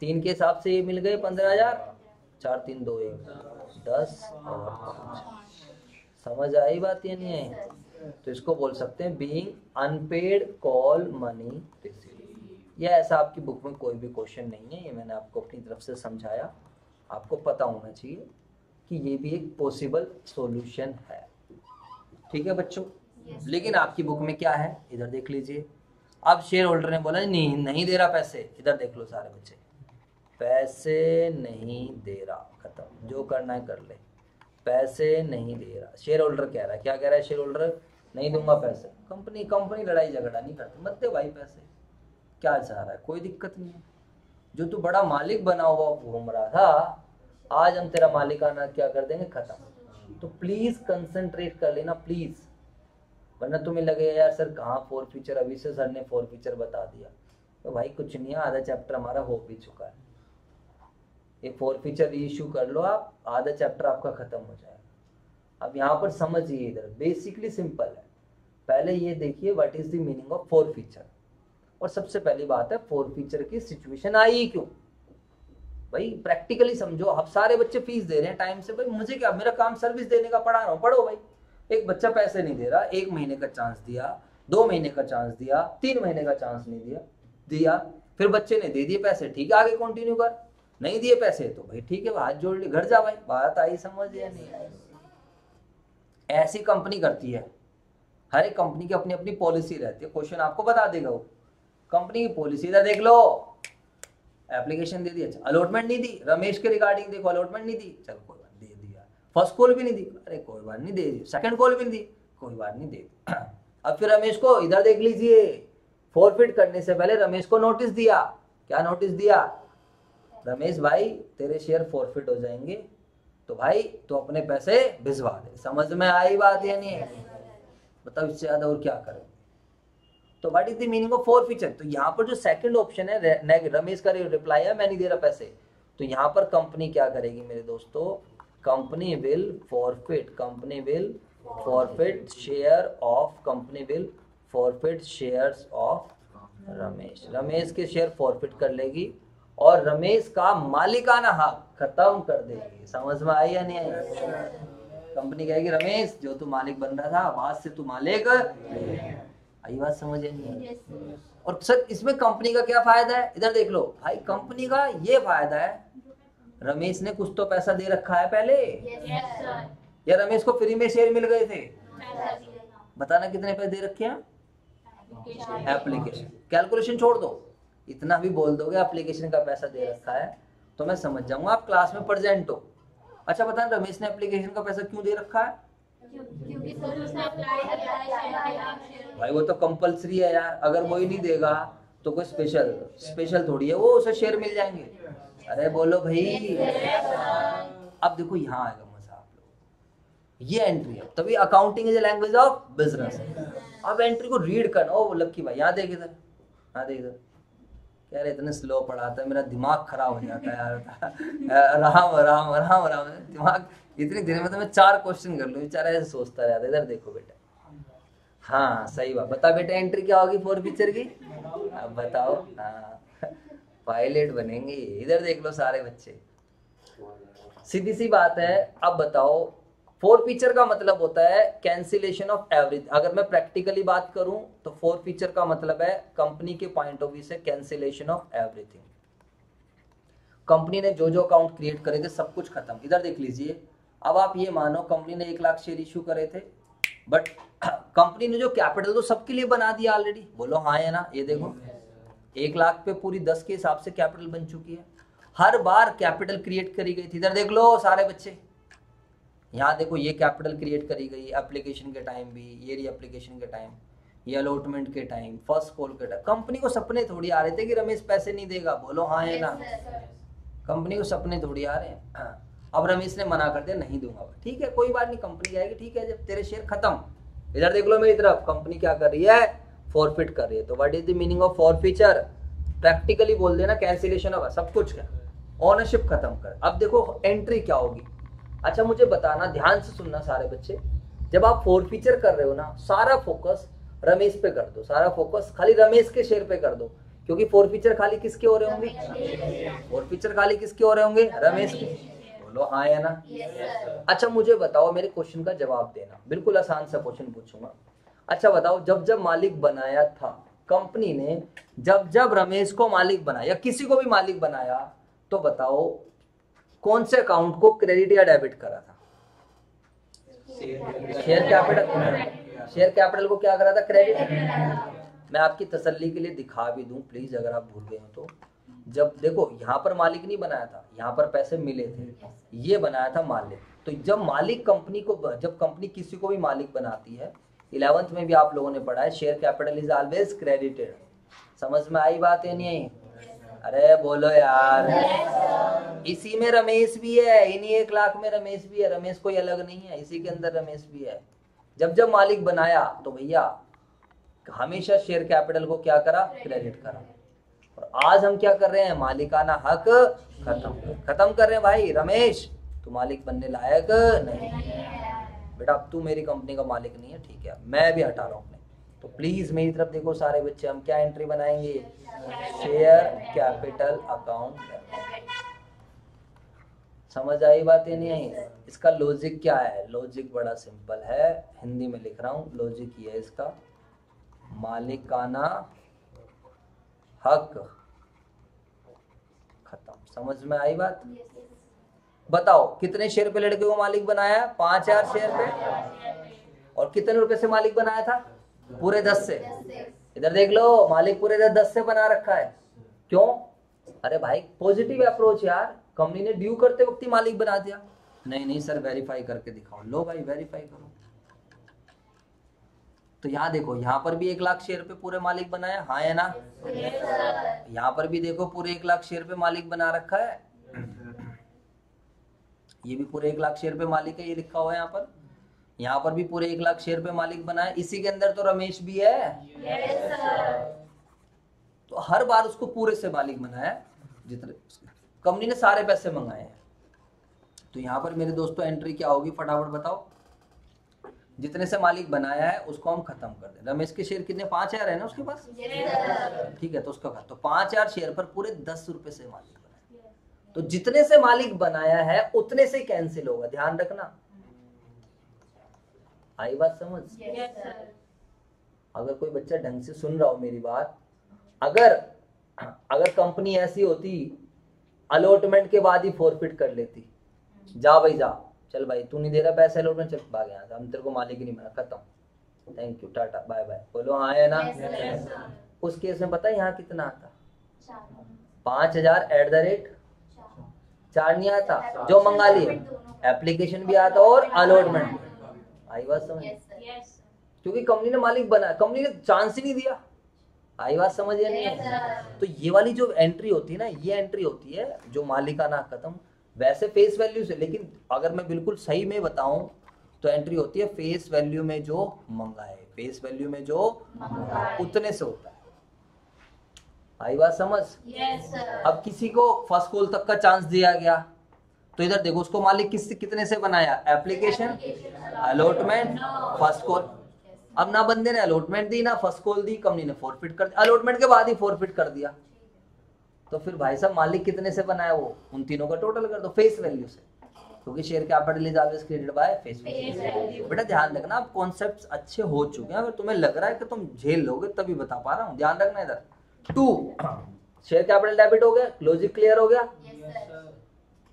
[SPEAKER 1] 3 के हिसाब से ये मिल गए 15,000, 4 3 2 1 10 और 5। समझ आई बात या नहीं आई? तो इसको बोल सकते हैं being unpaid call money received. यह ऐसा आपकी बुक में कोई भी क्वेश्चन नहीं है, ये मैंने आपको अपनी तरफ से समझाया। आपको पता होना चाहिए कि ये भी एक पॉसिबल सॉल्यूशन है। ठीक है बच्चों? लेकिन आपकी बुक में क्या है इधर देख लीजिए। अब शेयर होल्डर ने बोला नहीं दे रहा पैसे, इधर देख लो सारे बच्चे, पैसे नहीं दे रहा, खत्म, जो करना है कर ले। पैसे नहीं दे रहा, शेयर होल्डर कह रहा है, क्या कह रहा है शेयर होल्डर? नहीं दूंगा पैसे। कंपनी लड़ाई झगड़ा नहीं करती, मत दे भाई पैसे, क्या चाह रहा है, कोई दिक्कत नहीं है। जो तू बड़ा मालिक बना हुआ घूम रहा था, आज हम तेरा मालिकाना क्या कर देंगे? खत्म। तो प्लीज कंसंट्रेट कर लेना प्लीज, वरना तुम्हें लगे यार सर कहाँ फोर फीचर, अभी से सर ने फोर फीचर बता दिया। तो भाई कुछ नहीं है, आधा चैप्टर हमारा हो भी चुका है। ये फोर फीचर रीइश्यू कर लो आप, आधा चैप्टर आपका खत्म हो जाएगा। अब यहाँ पर समझिए, इधर बेसिकली सिंपल है। पहले ये देखिए what is the meaning of four feature, और सबसे पहली बात है फोर फीचर की सिचुएशन आई क्यों। भाई प्रैक्टिकली समझो, अब सारे बच्चे फीस दे रहे हैं टाइम से, भाई मुझे क्या, मेरा काम सर्विस देने का, पढ़ा रहा हूँ, पढ़ो भाई। एक बच्चा पैसे नहीं दे रहा, 1 महीने का चांस दिया, 2 महीने का चांस दिया, 3 महीने का चांस नहीं दिया, फिर बच्चे ने दे दिए पैसे, ठीक है आगे कंटिन्यू कर, नहीं दिए पैसे तो भाई ठीक है हाथ जोड़ ली, घर जा भाई। बात आई समझ या नहीं? ऐसी कंपनी करती है, हर एक कंपनी की अपनी अपनी पॉलिसी रहती है। क्वेश्चन आपको बता देगा वो कंपनी की पॉलिसी, इधर देख लो, एप्लीकेशन दे दी, अच्छा अलॉटमेंट नहीं दी, रमेश के रिगार्डिंग देखो अलॉटमेंट नहीं दी, चल कोई बात दे दिया, फर्स्ट कॉल भी नहीं दी, अरे कोई बात नहीं दे दी, सेकंड कॉल भी नहीं दी, कोई बात नहीं दे दी। अब फिर रमेश को इधर देख लीजिए, फॉरफिट करने से पहले रमेश को नोटिस दिया, क्या नोटिस दिया, रमेश भाई तेरे शेयर फॉरफिट हो जाएंगे, तो भाई तो अपने पैसे भिजवा दे। समझ में आई बात या नहीं? बताओ इससे ज्यादा और क्या करें। तो what is the meaning of four feature? तो यहाँ पर जो सेकंड ऑप्शन है, रमेश का रिप्लाई है मैं नहीं दे रहा पैसे, तो यहाँ पर कंपनी क्या करेगी मेरे दोस्तों, company will forfeit share of, company will forfeit shares of Ramesh, Ramesh के शेयर फॉरफिट कर लेगी और रमेश का मालिकाना हक खत्म कर देगी। समझ में आई या नहीं आई? कंपनी कहेगी रमेश जो तू मालिक बन रहा था, आज से तू मालिक, आई बात समझ नहीं? और सर इसमें कंपनी का क्या फायदा है, इधर देख लो भाई, कंपनी का ये फायदा है, रमेश ने कुछ तो पैसा दे रखा है पहले, या रमेश को फ्री में शेयर मिल गए थे, बताना कितने पैसे दे रखे हैं, एप्लीकेशन, कैलकुलेशन छोड़ दो, इतना भी बोल दोगे एप्लीकेशन का पैसा दे रखा है तो मैं समझ जाऊंगा आप क्लास में प्रेजेंट हो। अच्छा बताना रमेश ने एप्लीकेशन का पैसा क्यों दे रखा है? भाई वो तो कंपलसरी है यार, अगर वो ही नहीं देगा तो कोई स्पेशल थोड़ी है वो, उसे शेयर मिल जाएंगे। अरे बोलो भाई। अब देखो यहाँ आएगा मजा आप लोग, ये एंट्री है, तभी accounting is language of business. अब एंट्री को रीड करना, ओ लक्की भाई यहाँ देख इधर, यहाँ देख इधर, कह रहे इतने स्लो पढ़ाता है मेरा दिमाग खराब हो जाता है यार। राम राम राम राम, दिमाग इतनी देर में तो मैं 4 क्वेश्चन कर लूं, बेचारा ऐसे सोचता रहता है। इधर देखो बेटा, हाँ सही बात, बता बेटा एंट्री क्या होगी फोर फीचर की, अब बताओ। हाँ पायलट बनेंगे, इधर देख लो सारे बच्चे, सीधी सी बात है। अब बताओ फोर फीचर का मतलब होता है कैंसिलेशन ऑफ एवरीथिंग। अगर मैं प्रैक्टिकली बात करूं तो फोर फीचर का मतलब है कंपनी के पॉइंट ऑफ व्यू से कैंसिलेशन ऑफ एवरीथिंग। कंपनी ने जो जो अकाउंट क्रिएट करे थे सब कुछ खत्म। इधर देख लीजिए, अब आप ये मानो कंपनी ने 1 लाख शेयर इश्यू करे थे, बट कंपनी ने जो कैपिटल तो सबके लिए बना दिया ऑलरेडी, बोलो हाँ या ना। ये देखो 1 लाख पे पूरी 10 के हिसाब से कैपिटल बन चुकी है, हर बार कैपिटल क्रिएट करी गई थी। इधर देख लो सारे बच्चे, यहाँ देखो ये कैपिटल क्रिएट करी गई एप्लीकेशन के टाइम भी, ये री एप्लीकेशन के टाइम, ये अलॉटमेंट के टाइम, फर्स्ट कॉल के टाइम। कंपनी को सपने थोड़ी आ रहे थे कि रमेश पैसे नहीं देगा, बोलो हाँ या ना। कंपनी को सपने थोड़ी आ रहे हैं। अब रमेश ने मना कर दिया नहीं दूंगा, ठीक है कोई बात नहीं, कंपनी आएगी, ठीक है जब तेरे शेयर खत्म। इधर देख लो मेरी तरफ, कंपनी क्या कर रही है, फॉरफिट कर रही है। तो what is the meaning of forfeiture? Practically बोल देना कैंसिलेशन ऑफ सब कुछ, क्या ओनरशिप खत्म कर। अब देखो एंट्री क्या होगी। अच्छा मुझे बताना, ध्यान से सुनना सारे बच्चे, जब आप फोर फीचर कर रहे हो ना, सारा फोकस रमेश पे कर दो, सारा फोकस खाली रमेश के शेयर पे कर दो, क्योंकि फोर फीचर खाली किसके हो रहे होंगे, फोर फीचर खाली किसके हो रहे होंगे, रमेश के। बोलो हाँ या ना। अच्छा मुझे बताओ, मेरे क्वेश्चन का जवाब देना, बिल्कुल आसान सा क्वेश्चन पूछूंगा। अच्छा बताओ, जब जब मालिक बनाया था कंपनी ने, जब जब रमेश को मालिक बनाया, किसी को भी मालिक बनाया, तो बताओ कौन से अकाउंट को क्रेडिट या डेबिट करा था? Share capital. शेयर कैपिटल को क्या करा था, क्रेडिट। मैं आपकी तसल्ली के लिए दिखा भी दूं प्लीज, अगर आप भूल गए हो तो। जब देखो यहाँ पर मालिक नहीं बनाया था, यहाँ पर पैसे मिले थे, ये बनाया था मालिक। तो जब मालिक कंपनी को, जब कंपनी किसी को भी मालिक बनाती है, 11th में भी आप लोगों ने पढ़ा है, share capital is always credited. समझ में आई बात है नहीं आई? अरे बोलो यार। इसी में रमेश भी है, इन्हीं 1 लाख में रमेश भी है, रमेश कोई अलग नहीं है, इसी के अंदर रमेश भी है। जब जब मालिक बनाया तो भैया हमेशा शेयर कैपिटल को क्या करा, क्रेडिट करा। और आज हम क्या कर रहे हैं, मालिकाना हक खत्म कर रहे हैं। भाई रमेश तू मालिक बनने लायक नहीं बेटा, अब तू मेरी कंपनी का मालिक नहीं है, ठीक है, मैं भी हटा रहा हूँ अपने। तो प्लीज मेरी तरफ देखो सारे बच्चे, हम क्या एंट्री बनाएंगे, शेयर कैपिटल अकाउंट। समझ आई बात या नहीं आई? इसका लॉजिक क्या है? लॉजिक बड़ा सिंपल है, हिंदी में लिख रहा हूँ। लॉजिक ये है इसका, मालिकाना हक खत्म। समझ में आई बात? बताओ कितने शेयर पे लड़के को मालिक बनाया? 5000 शेयर पे। और कितने रुपए से मालिक बनाया था? पूरे 10 से। इधर देख लो, मालिक पूरे 10 से बना रखा है। क्यों? अरे भाई पॉजिटिव अप्रोच यार, कंपनी ने ड्यू करते वक्त ही मालिक बना दिया। नहीं सर वेरीफाई करके दिखाओ। लो भाई वेरीफाई करो। तो यहाँ देखो, यहाँ पर भी 1 लाख शेयर पे पूरे मालिक बनाया, हाँ है ना? यहाँ पर भी देखो पूरे 1 लाख शेयर पे मालिक बना रखा है। ये भी पूरे 1 लाख शेयर पे मालिक है, ये लिखा हुआ है यहाँ पर। यहाँ पर भी पूरे 1 लाख शेयर पे मालिक बनाया, इसी के अंदर तो रमेश भी है। तो हर बार उसको पूरे से मालिक बनाया, जितने कंपनी ने सारे पैसे मंगाए हैं। तो यहाँ पर मेरे दोस्तों एंट्री क्या होगी, फटाफट बताओ। जितने से मालिक बनाया है उसको हम खत्म कर दें। रमेश के शेयर कितने? 5000 है ना उसके पास, ठीक है, तो उसका तो 5000 शेयर पर पूरे 10 रुपए से मालिक बनाया। तो जितने से मालिक बनाया है उतने से कैंसिल होगा, ध्यान रखना। आई बात समझ? अगर कोई बच्चा ढंग से सुन रहा हो मेरी बात, अगर कंपनी ऐसी होती अलॉटमेंट के बाद ही फॉरफिट कर लेती, जा भाई जा, चल भाई तू नहीं दे रहा पैसे अलॉटमेंट, चल भाग यहाँ से, हम तेरे को मालिक ही नहीं बना, खत्म, thank you, tata bye bye, बोलो हाँ है ना? उस केस में पता है यहाँ कितना आता? 5000 @ 4 नहीं आता, जो मंगा लिए, एप्लीकेशन भी आता और अलॉटमेंट भी। आई बात समझ? क्योंकि कंपनी ने मालिक बना, कंपनी ने चांस ही नहीं दिया। आई बात समझ या नहीं? तो ये वाली जो एंट्री होती है ना, ये एंट्री होती है जो मालिकाना खत्म, वैसे फेस वैल्यू से, लेकिन अगर मैं बिल्कुल सही में बताऊं तो एंट्री होती है फेस वैल्यू में जो मंगाए, फेस वैल्यू में जो उतने से होता है। आई बात समझ? अब किसी को फर्स्ट कॉल तक का चांस दिया गया, तो इधर देखो उसको मालिक कितने से बनाया, एप्लीकेशन, अलॉटमेंट, फर्स्ट कॉल। अब ना बंदे ने अलॉटमेंट दी ना फर्स्ट कॉल दी, कंपनी ने फॉरफिट कर दिया, अलॉटमेंट के बाद ही फॉरफिट कर दिया। तो फिर भाई साहब मालिक कितने से बनाया, वो उन तीनों का टोटल कर दो फेस वैल्यू से, क्योंकि share capital is always created by face value. बेटा ध्यान रखना, अब कॉन्सेप्ट्स अच्छे हो चुके हैं, अगर तुम्हें लग रहा है कि तुम झेल लोगे तभी बता पा रहा हूँ, ध्यान रखना। इधर 2 शेयर कैपिटल डेबिट हो गया, लॉजिक क्लियर हो गया।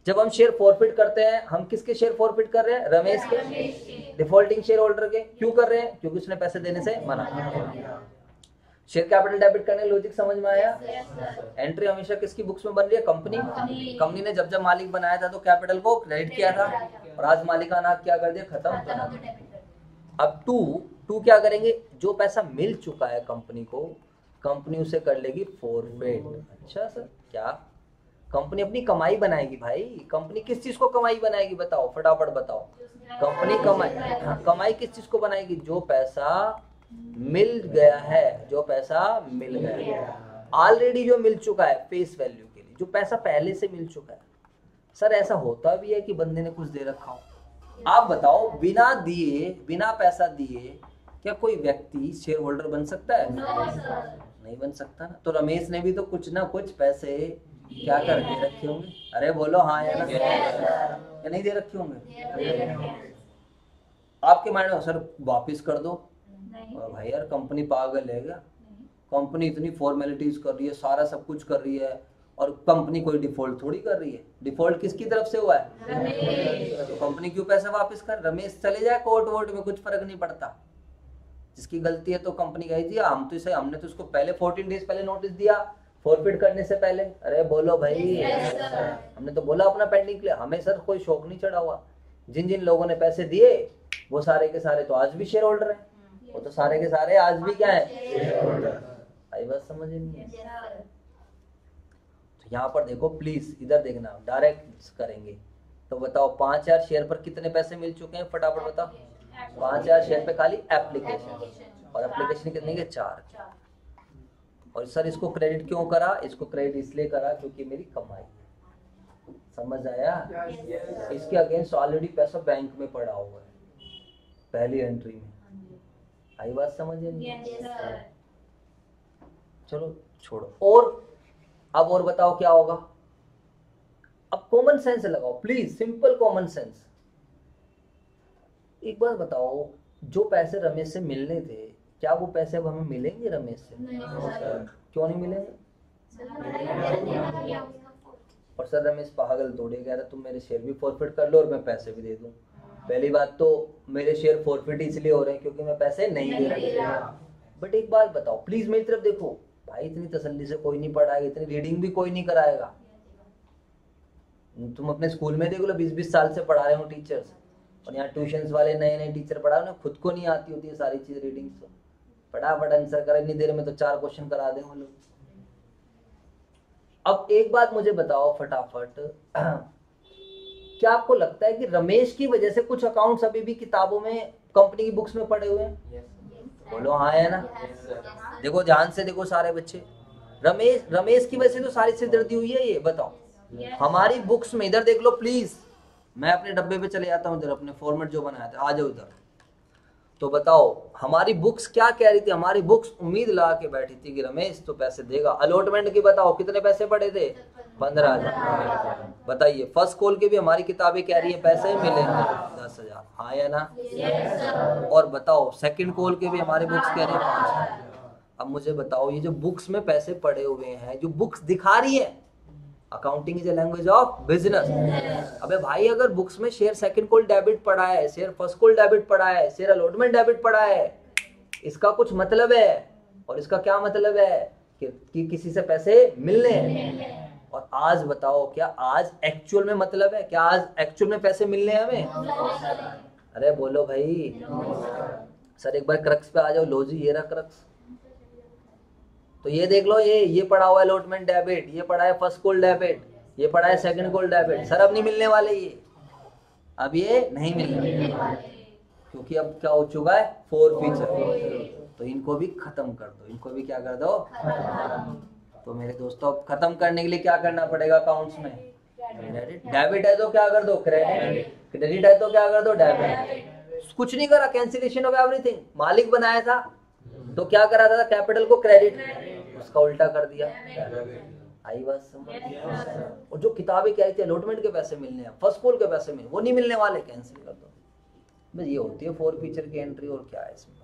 [SPEAKER 1] जब हम शेयर फॉरफिट करते हैं, हम किसके शेयर फॉरफिट कर रहे हैं? रमेश के, डिफॉल्टिंग शेयर होल्डर के। क्यों कर रहे हैं? क्योंकि उसने पैसे देने से मना किया। शेयर कैपिटल डेबिट करने लॉजिक समझ में आया? एंट्री हमेशा किसकी बुक्स में बन रही है? कंपनी ने जब मालिक बनाया था तो कैपिटल को क्रेडिट किया था, और आज मालिकाना क्या कर दिया, खत्म कर दिया। अब टू क्या करेंगे, जो पैसा मिल चुका है कंपनी को, कंपनी उसे कर लेगी फॉरफिट। अच्छा सर क्या? कंपनी अपनी कमाई बनाएगी भाई। कंपनी किस चीज को कमाई बनाएगी बताओ, फटाफट बताओ। कंपनी कमाई किस चीज को बनाएगी? जो पैसा मिल गया है, जो पैसा मिल गया है ऑलरेडी, जो मिल चुका है फेस वैल्यू के लिए, जो पैसा पहले से मिल चुका है। सर ऐसा होता भी है कि बंदे ने कुछ दे रखा हो? आप बताओ, बिना दिए, बिना पैसा दिए क्या कोई व्यक्ति शेयर होल्डर बन सकता है? नहीं बन सकता ना। तो रमेश ने भी तो कुछ ना कुछ पैसे क्या कर दे रखे होंगे? अरे बोलो हाँ या ना? या नहीं दे रखे होंगे? आपके माइंड में सर वापिस कर दो, भाई यार कंपनी पागल है क्या? कंपनी इतनी फॉर्मेलिटीज कर रही है, सारा सब कुछ कर रही है, और कंपनी कोई डिफॉल्ट थोड़ी कर रही है। डिफॉल्ट किसकी तरफ से हुआ है? तो कंपनी क्यों पैसा वापस कर? रमेश चले जाए कोर्ट वोर्ट में, कुछ फर्क नहीं पड़ता। जिसकी गलती है तो कंपनी कही जी हमने तो उसको पहले 14 डेज पहले नोटिस दिया फॉरफिट करने से पहले। अरे बोलो भाई, हमने तो बोला अपना पेंडिंग क्लियर। हमें सर कोई शौक नहीं चढ़ा हुआ। जिन जिन लोगों ने पैसे दिए वो सारे के सारे तो आज भी शेयर होल्डर है, वो तो सारे के सारे आज भी क्या है? आई बात समझ नहीं है? तो यहाँ पर देखो प्लीज, इधर देखना, डायरेक्ट करेंगे। तो बताओ 5000 शेयर पर कितने पैसे मिल चुके हैं, फटाफट बताओ। 5000 शेयर पे खाली एप्लीकेशन, और एप्लीकेशन कितने के 4। और सर इसको क्रेडिट क्यों करा, इसको क्रेडिट इसलिए करा क्योंकि मेरी कमाई। समझ आया? इसके अगेंस्ट ऑलरेडी पैसा बैंक में पड़ा हुआ है पहली एंट्री में। आई बात समझ नहीं? चलो छोड़ो। और बताओ क्या होगा। अब कॉमन सेंस लगाओ प्लीज, सिंपल कॉमन सेंस। एक बार बताओ, जो पैसे रमेश से मिलने थे, क्या वो पैसे अब हमें मिलेंगे रमेश से? क्यों नहीं मिलेंगे? और सर रमेश पागल थोड़े कह रहा, तुम मेरे शेयर भी फॉरफिट कर लो और मैं पैसे भी दे दूं। पहली बात तो मेरे शेयर फॉरफिट इसलिए हो रहे हैं क्योंकि मैं पैसे नहीं दे रहा। बट एक बात बताओ प्लीज, मेरी तरफ देखो भाई, इतनी तसल्ली से कोई नहीं पढ़ाएगा, इतनी रीडिंग भी कोई नहीं कराएगा। तुम अपने स्कूल में देख लो, 20-20 साल से पढ़ा रहे हो टीचर्स, और यहाँ ट्यूशंस वाले नए नए टीचर पढ़ा रहे हो, खुद को नहीं आती होती है सारी चीज रीडिंग। तो फटाफट आंसर करें, इतनी देर में तो 4 क्वेश्चन करा दें वो लोग। अब एक बात मुझे बताओ फटाफट, क्या आपको लगता है कि रमेश की वजह से कुछ अकाउंट्स अभी भी किताबों में, कंपनी की बुक्स में पड़े हुए हैं? बोलो हाँ है ना? देखो ध्यान से देखो सारे बच्चे, रमेश की वजह से तो सारी सिरदर्दी हुई है। ये बताओ हमारी बुक्स में, इधर देख लो प्लीज, मैं अपने डब्बे पे चले जाता हूँ, इधर अपने फॉर्मेट जो बनाया था, आ जाओ इधर। तो बताओ हमारी बुक्स क्या कह रही थी? हमारी बुक्स उम्मीद लगा के बैठी थी कि रमेश तो पैसे देगा। अलॉटमेंट की बताओ कितने पैसे पड़े थे? 15,000। बताइए फर्स्ट कॉल के भी हमारी किताबें कह रही है पैसे मिलेंगे 10,000, हाँ या ना? और बताओ सेकंड कॉल के भी हमारी बुक्स कह रही है 5,000। अब मुझे बताओ, ये जो बुक्स में पैसे पड़े हुए हैं, जो बुक्स दिखा रही है, accounting is a language of business. अबे भाई, अगर बुक्स में शेयर सेकंड कॉल डेबिट पड़ा है, शेयर फर्स्ट कॉल डेबिट पड़ा है, शेयर अलॉटमेंट डेबिट पड़ा है, इसका कुछ मतलब है। और इसका क्या मतलब है कि किसी से पैसे मिलने हैं। और आज बताओ, क्या आज एक्चुअल में मतलब है? क्या आज एक्चुअल में पैसे मिलने हैं हमें? अरे बोलो भाई। सर एक बार क्रक्स पे आ जाओ। लो जी, ये रहा क्रक्स। तो ये देख लो, ये पड़ा हुआ है अलॉटमेंट डेबिट, ये पड़ा है फर्स्ट कॉल डेबिट, ये पड़ा है सेकंड कॉल डेबिट। सर अब नहीं मिलने वाले, ये अब ये नहीं मिलने वाले, क्योंकि अब क्या हो चुका है? फॉरफीचर। तो इनको भी खत्म कर दो, इनको भी क्या कर दो? तो मेरे दोस्तों, अब खत्म करने के लिए क्या करना पड़ेगा अकाउंट्स में? डेबिट है तो क्या कर दो? क्रेडिट। क्रेडिट है तो क्या कर दो? डेबिट। कुछ नहीं करा, कैंसिलेशन ऑफ एवरीथिंग। मालिक बनाया था तो क्या करा था? कैपिटल को क्रेडिट, उसका उल्टा कर दिया। आई बात समझ? और जो किताबें कह रही थी अलॉटमेंट के पैसे मिलने हैं, फर्स्ट कॉल के पैसे मिलने, वो नहीं मिलने वाले, कैंसिल कर दो। बस ये होती है फॉरफीचर की एंट्री। और क्या है इसमें?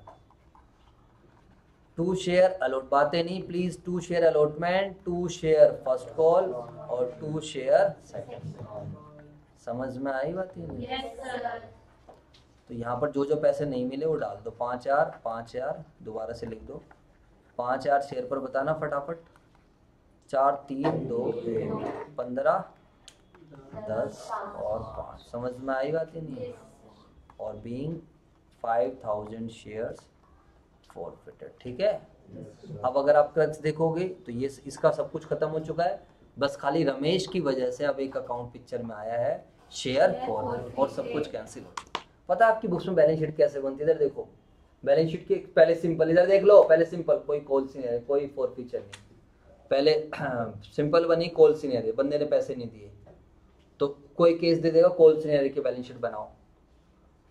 [SPEAKER 1] 2 शेयर अलॉट, बातें नहीं please. 2 share allotment, 2 share first call और 2 शेयर सेकंड कॉल। समझ में आई बात? तो यहाँ पर जो जो पैसे नहीं मिले वो डाल दो। 5,000 दोबारा से लिख दो। 5,000 शेयर पर बताना फटाफट। 4, 3, 2, 1, 15, 10 और 5। समझ में आई बात ही नहीं? और बीइंग 5,000 शेयर्स फॉरफिटेड। ठीक है। अब अगर आप क्रक्स देखोगे तो ये इसका सब कुछ खत्म हो चुका है। बस खाली रमेश की वजह से अब एक अकाउंट पिक्चर में आया है, शेयर फॉरफिट, और सब कुछ कैंसिल हो चुका। पता है आपकी बुक्स में बैलेंस शीट कैसे बनती है? इधर देखो, बैलेंस शीट की पहले सिंपल, इधर देख लो, पहले सिंपल, कोई कॉल सीनियर, कोई फॉरफीचर नहीं। पहले सिंपल बनी कॉल सीनियर, बंदे ने पैसे नहीं दिए तो कोई केस दे देगा कॉल सीनियर की बैलेंस शीट बनाओ।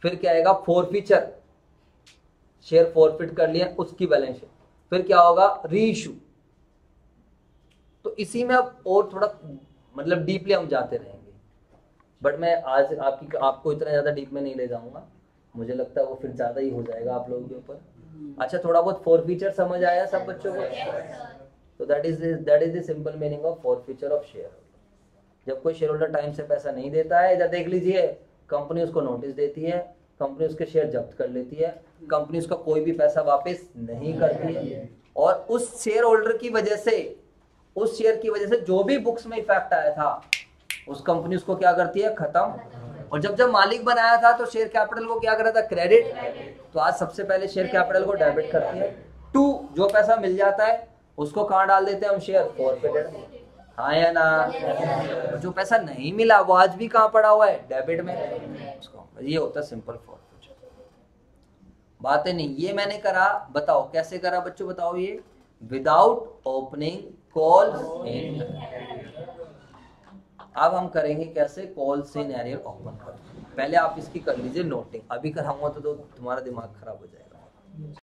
[SPEAKER 1] फिर क्या आएगा? फॉरफीचर, शेयर फॉरफिट कर लिया, उसकी बैलेंस शीट। फिर क्या होगा? रीइश्यू। तो इसी में अब और थोड़ा मतलब डीपली हम जाते रहेंगे, बट मैं आज आपको इतना ज्यादा डीप में नहीं ले जाऊंगा। मुझे लगता है वो फिर ज्यादा ही हो जाएगा आप लोगों के ऊपर। अच्छा, थोड़ा बहुत फॉरफीचर समझ आया सब बच्चों को? तो that is the simple meaning of forfeiture of share. जब कोई शेयर होल्डर टाइम से पैसा नहीं देता है, इधर देख लीजिए, कंपनी उसको नोटिस देती है, कंपनी उसके शेयर जब्त कर लेती है, कंपनी उसका कोई भी पैसा वापस नहीं करती है। और उस शेयर होल्डर की वजह से, उस शेयर की वजह से जो भी बुक्स में इफेक्ट आया था, उस कंपनी उसको क्या करती है? खत्म। और जब मालिक बनाया था तो शेयर कैपिटल को क्या करा था? क्रेडिट। तो आज सबसे पहले शेयर कैपिटल को डेबिट करती है। 2, जो पैसा मिल जाता है उसको कहाँ डाल देते हैं हम? Share forfeited. हाँ या ना? और जो पैसा नहीं मिला वो आज भी कहाँ पड़ा हुआ है? डेबिट में। उसको ये होता है सिंपल फॉर्मूला। बातें नहीं, ये मैंने करा, बताओ कैसे करा बच्चों, बताओ ये विदाउट ओपनिंग कॉल्स इन। अब हम करेंगे कैसे कॉल्स इन एरियर ओपन कर। पहले आप इसकी कर लीजिए नोटिंग, अभी कराऊंगा तो तुम्हारा दिमाग खराब हो जाएगा।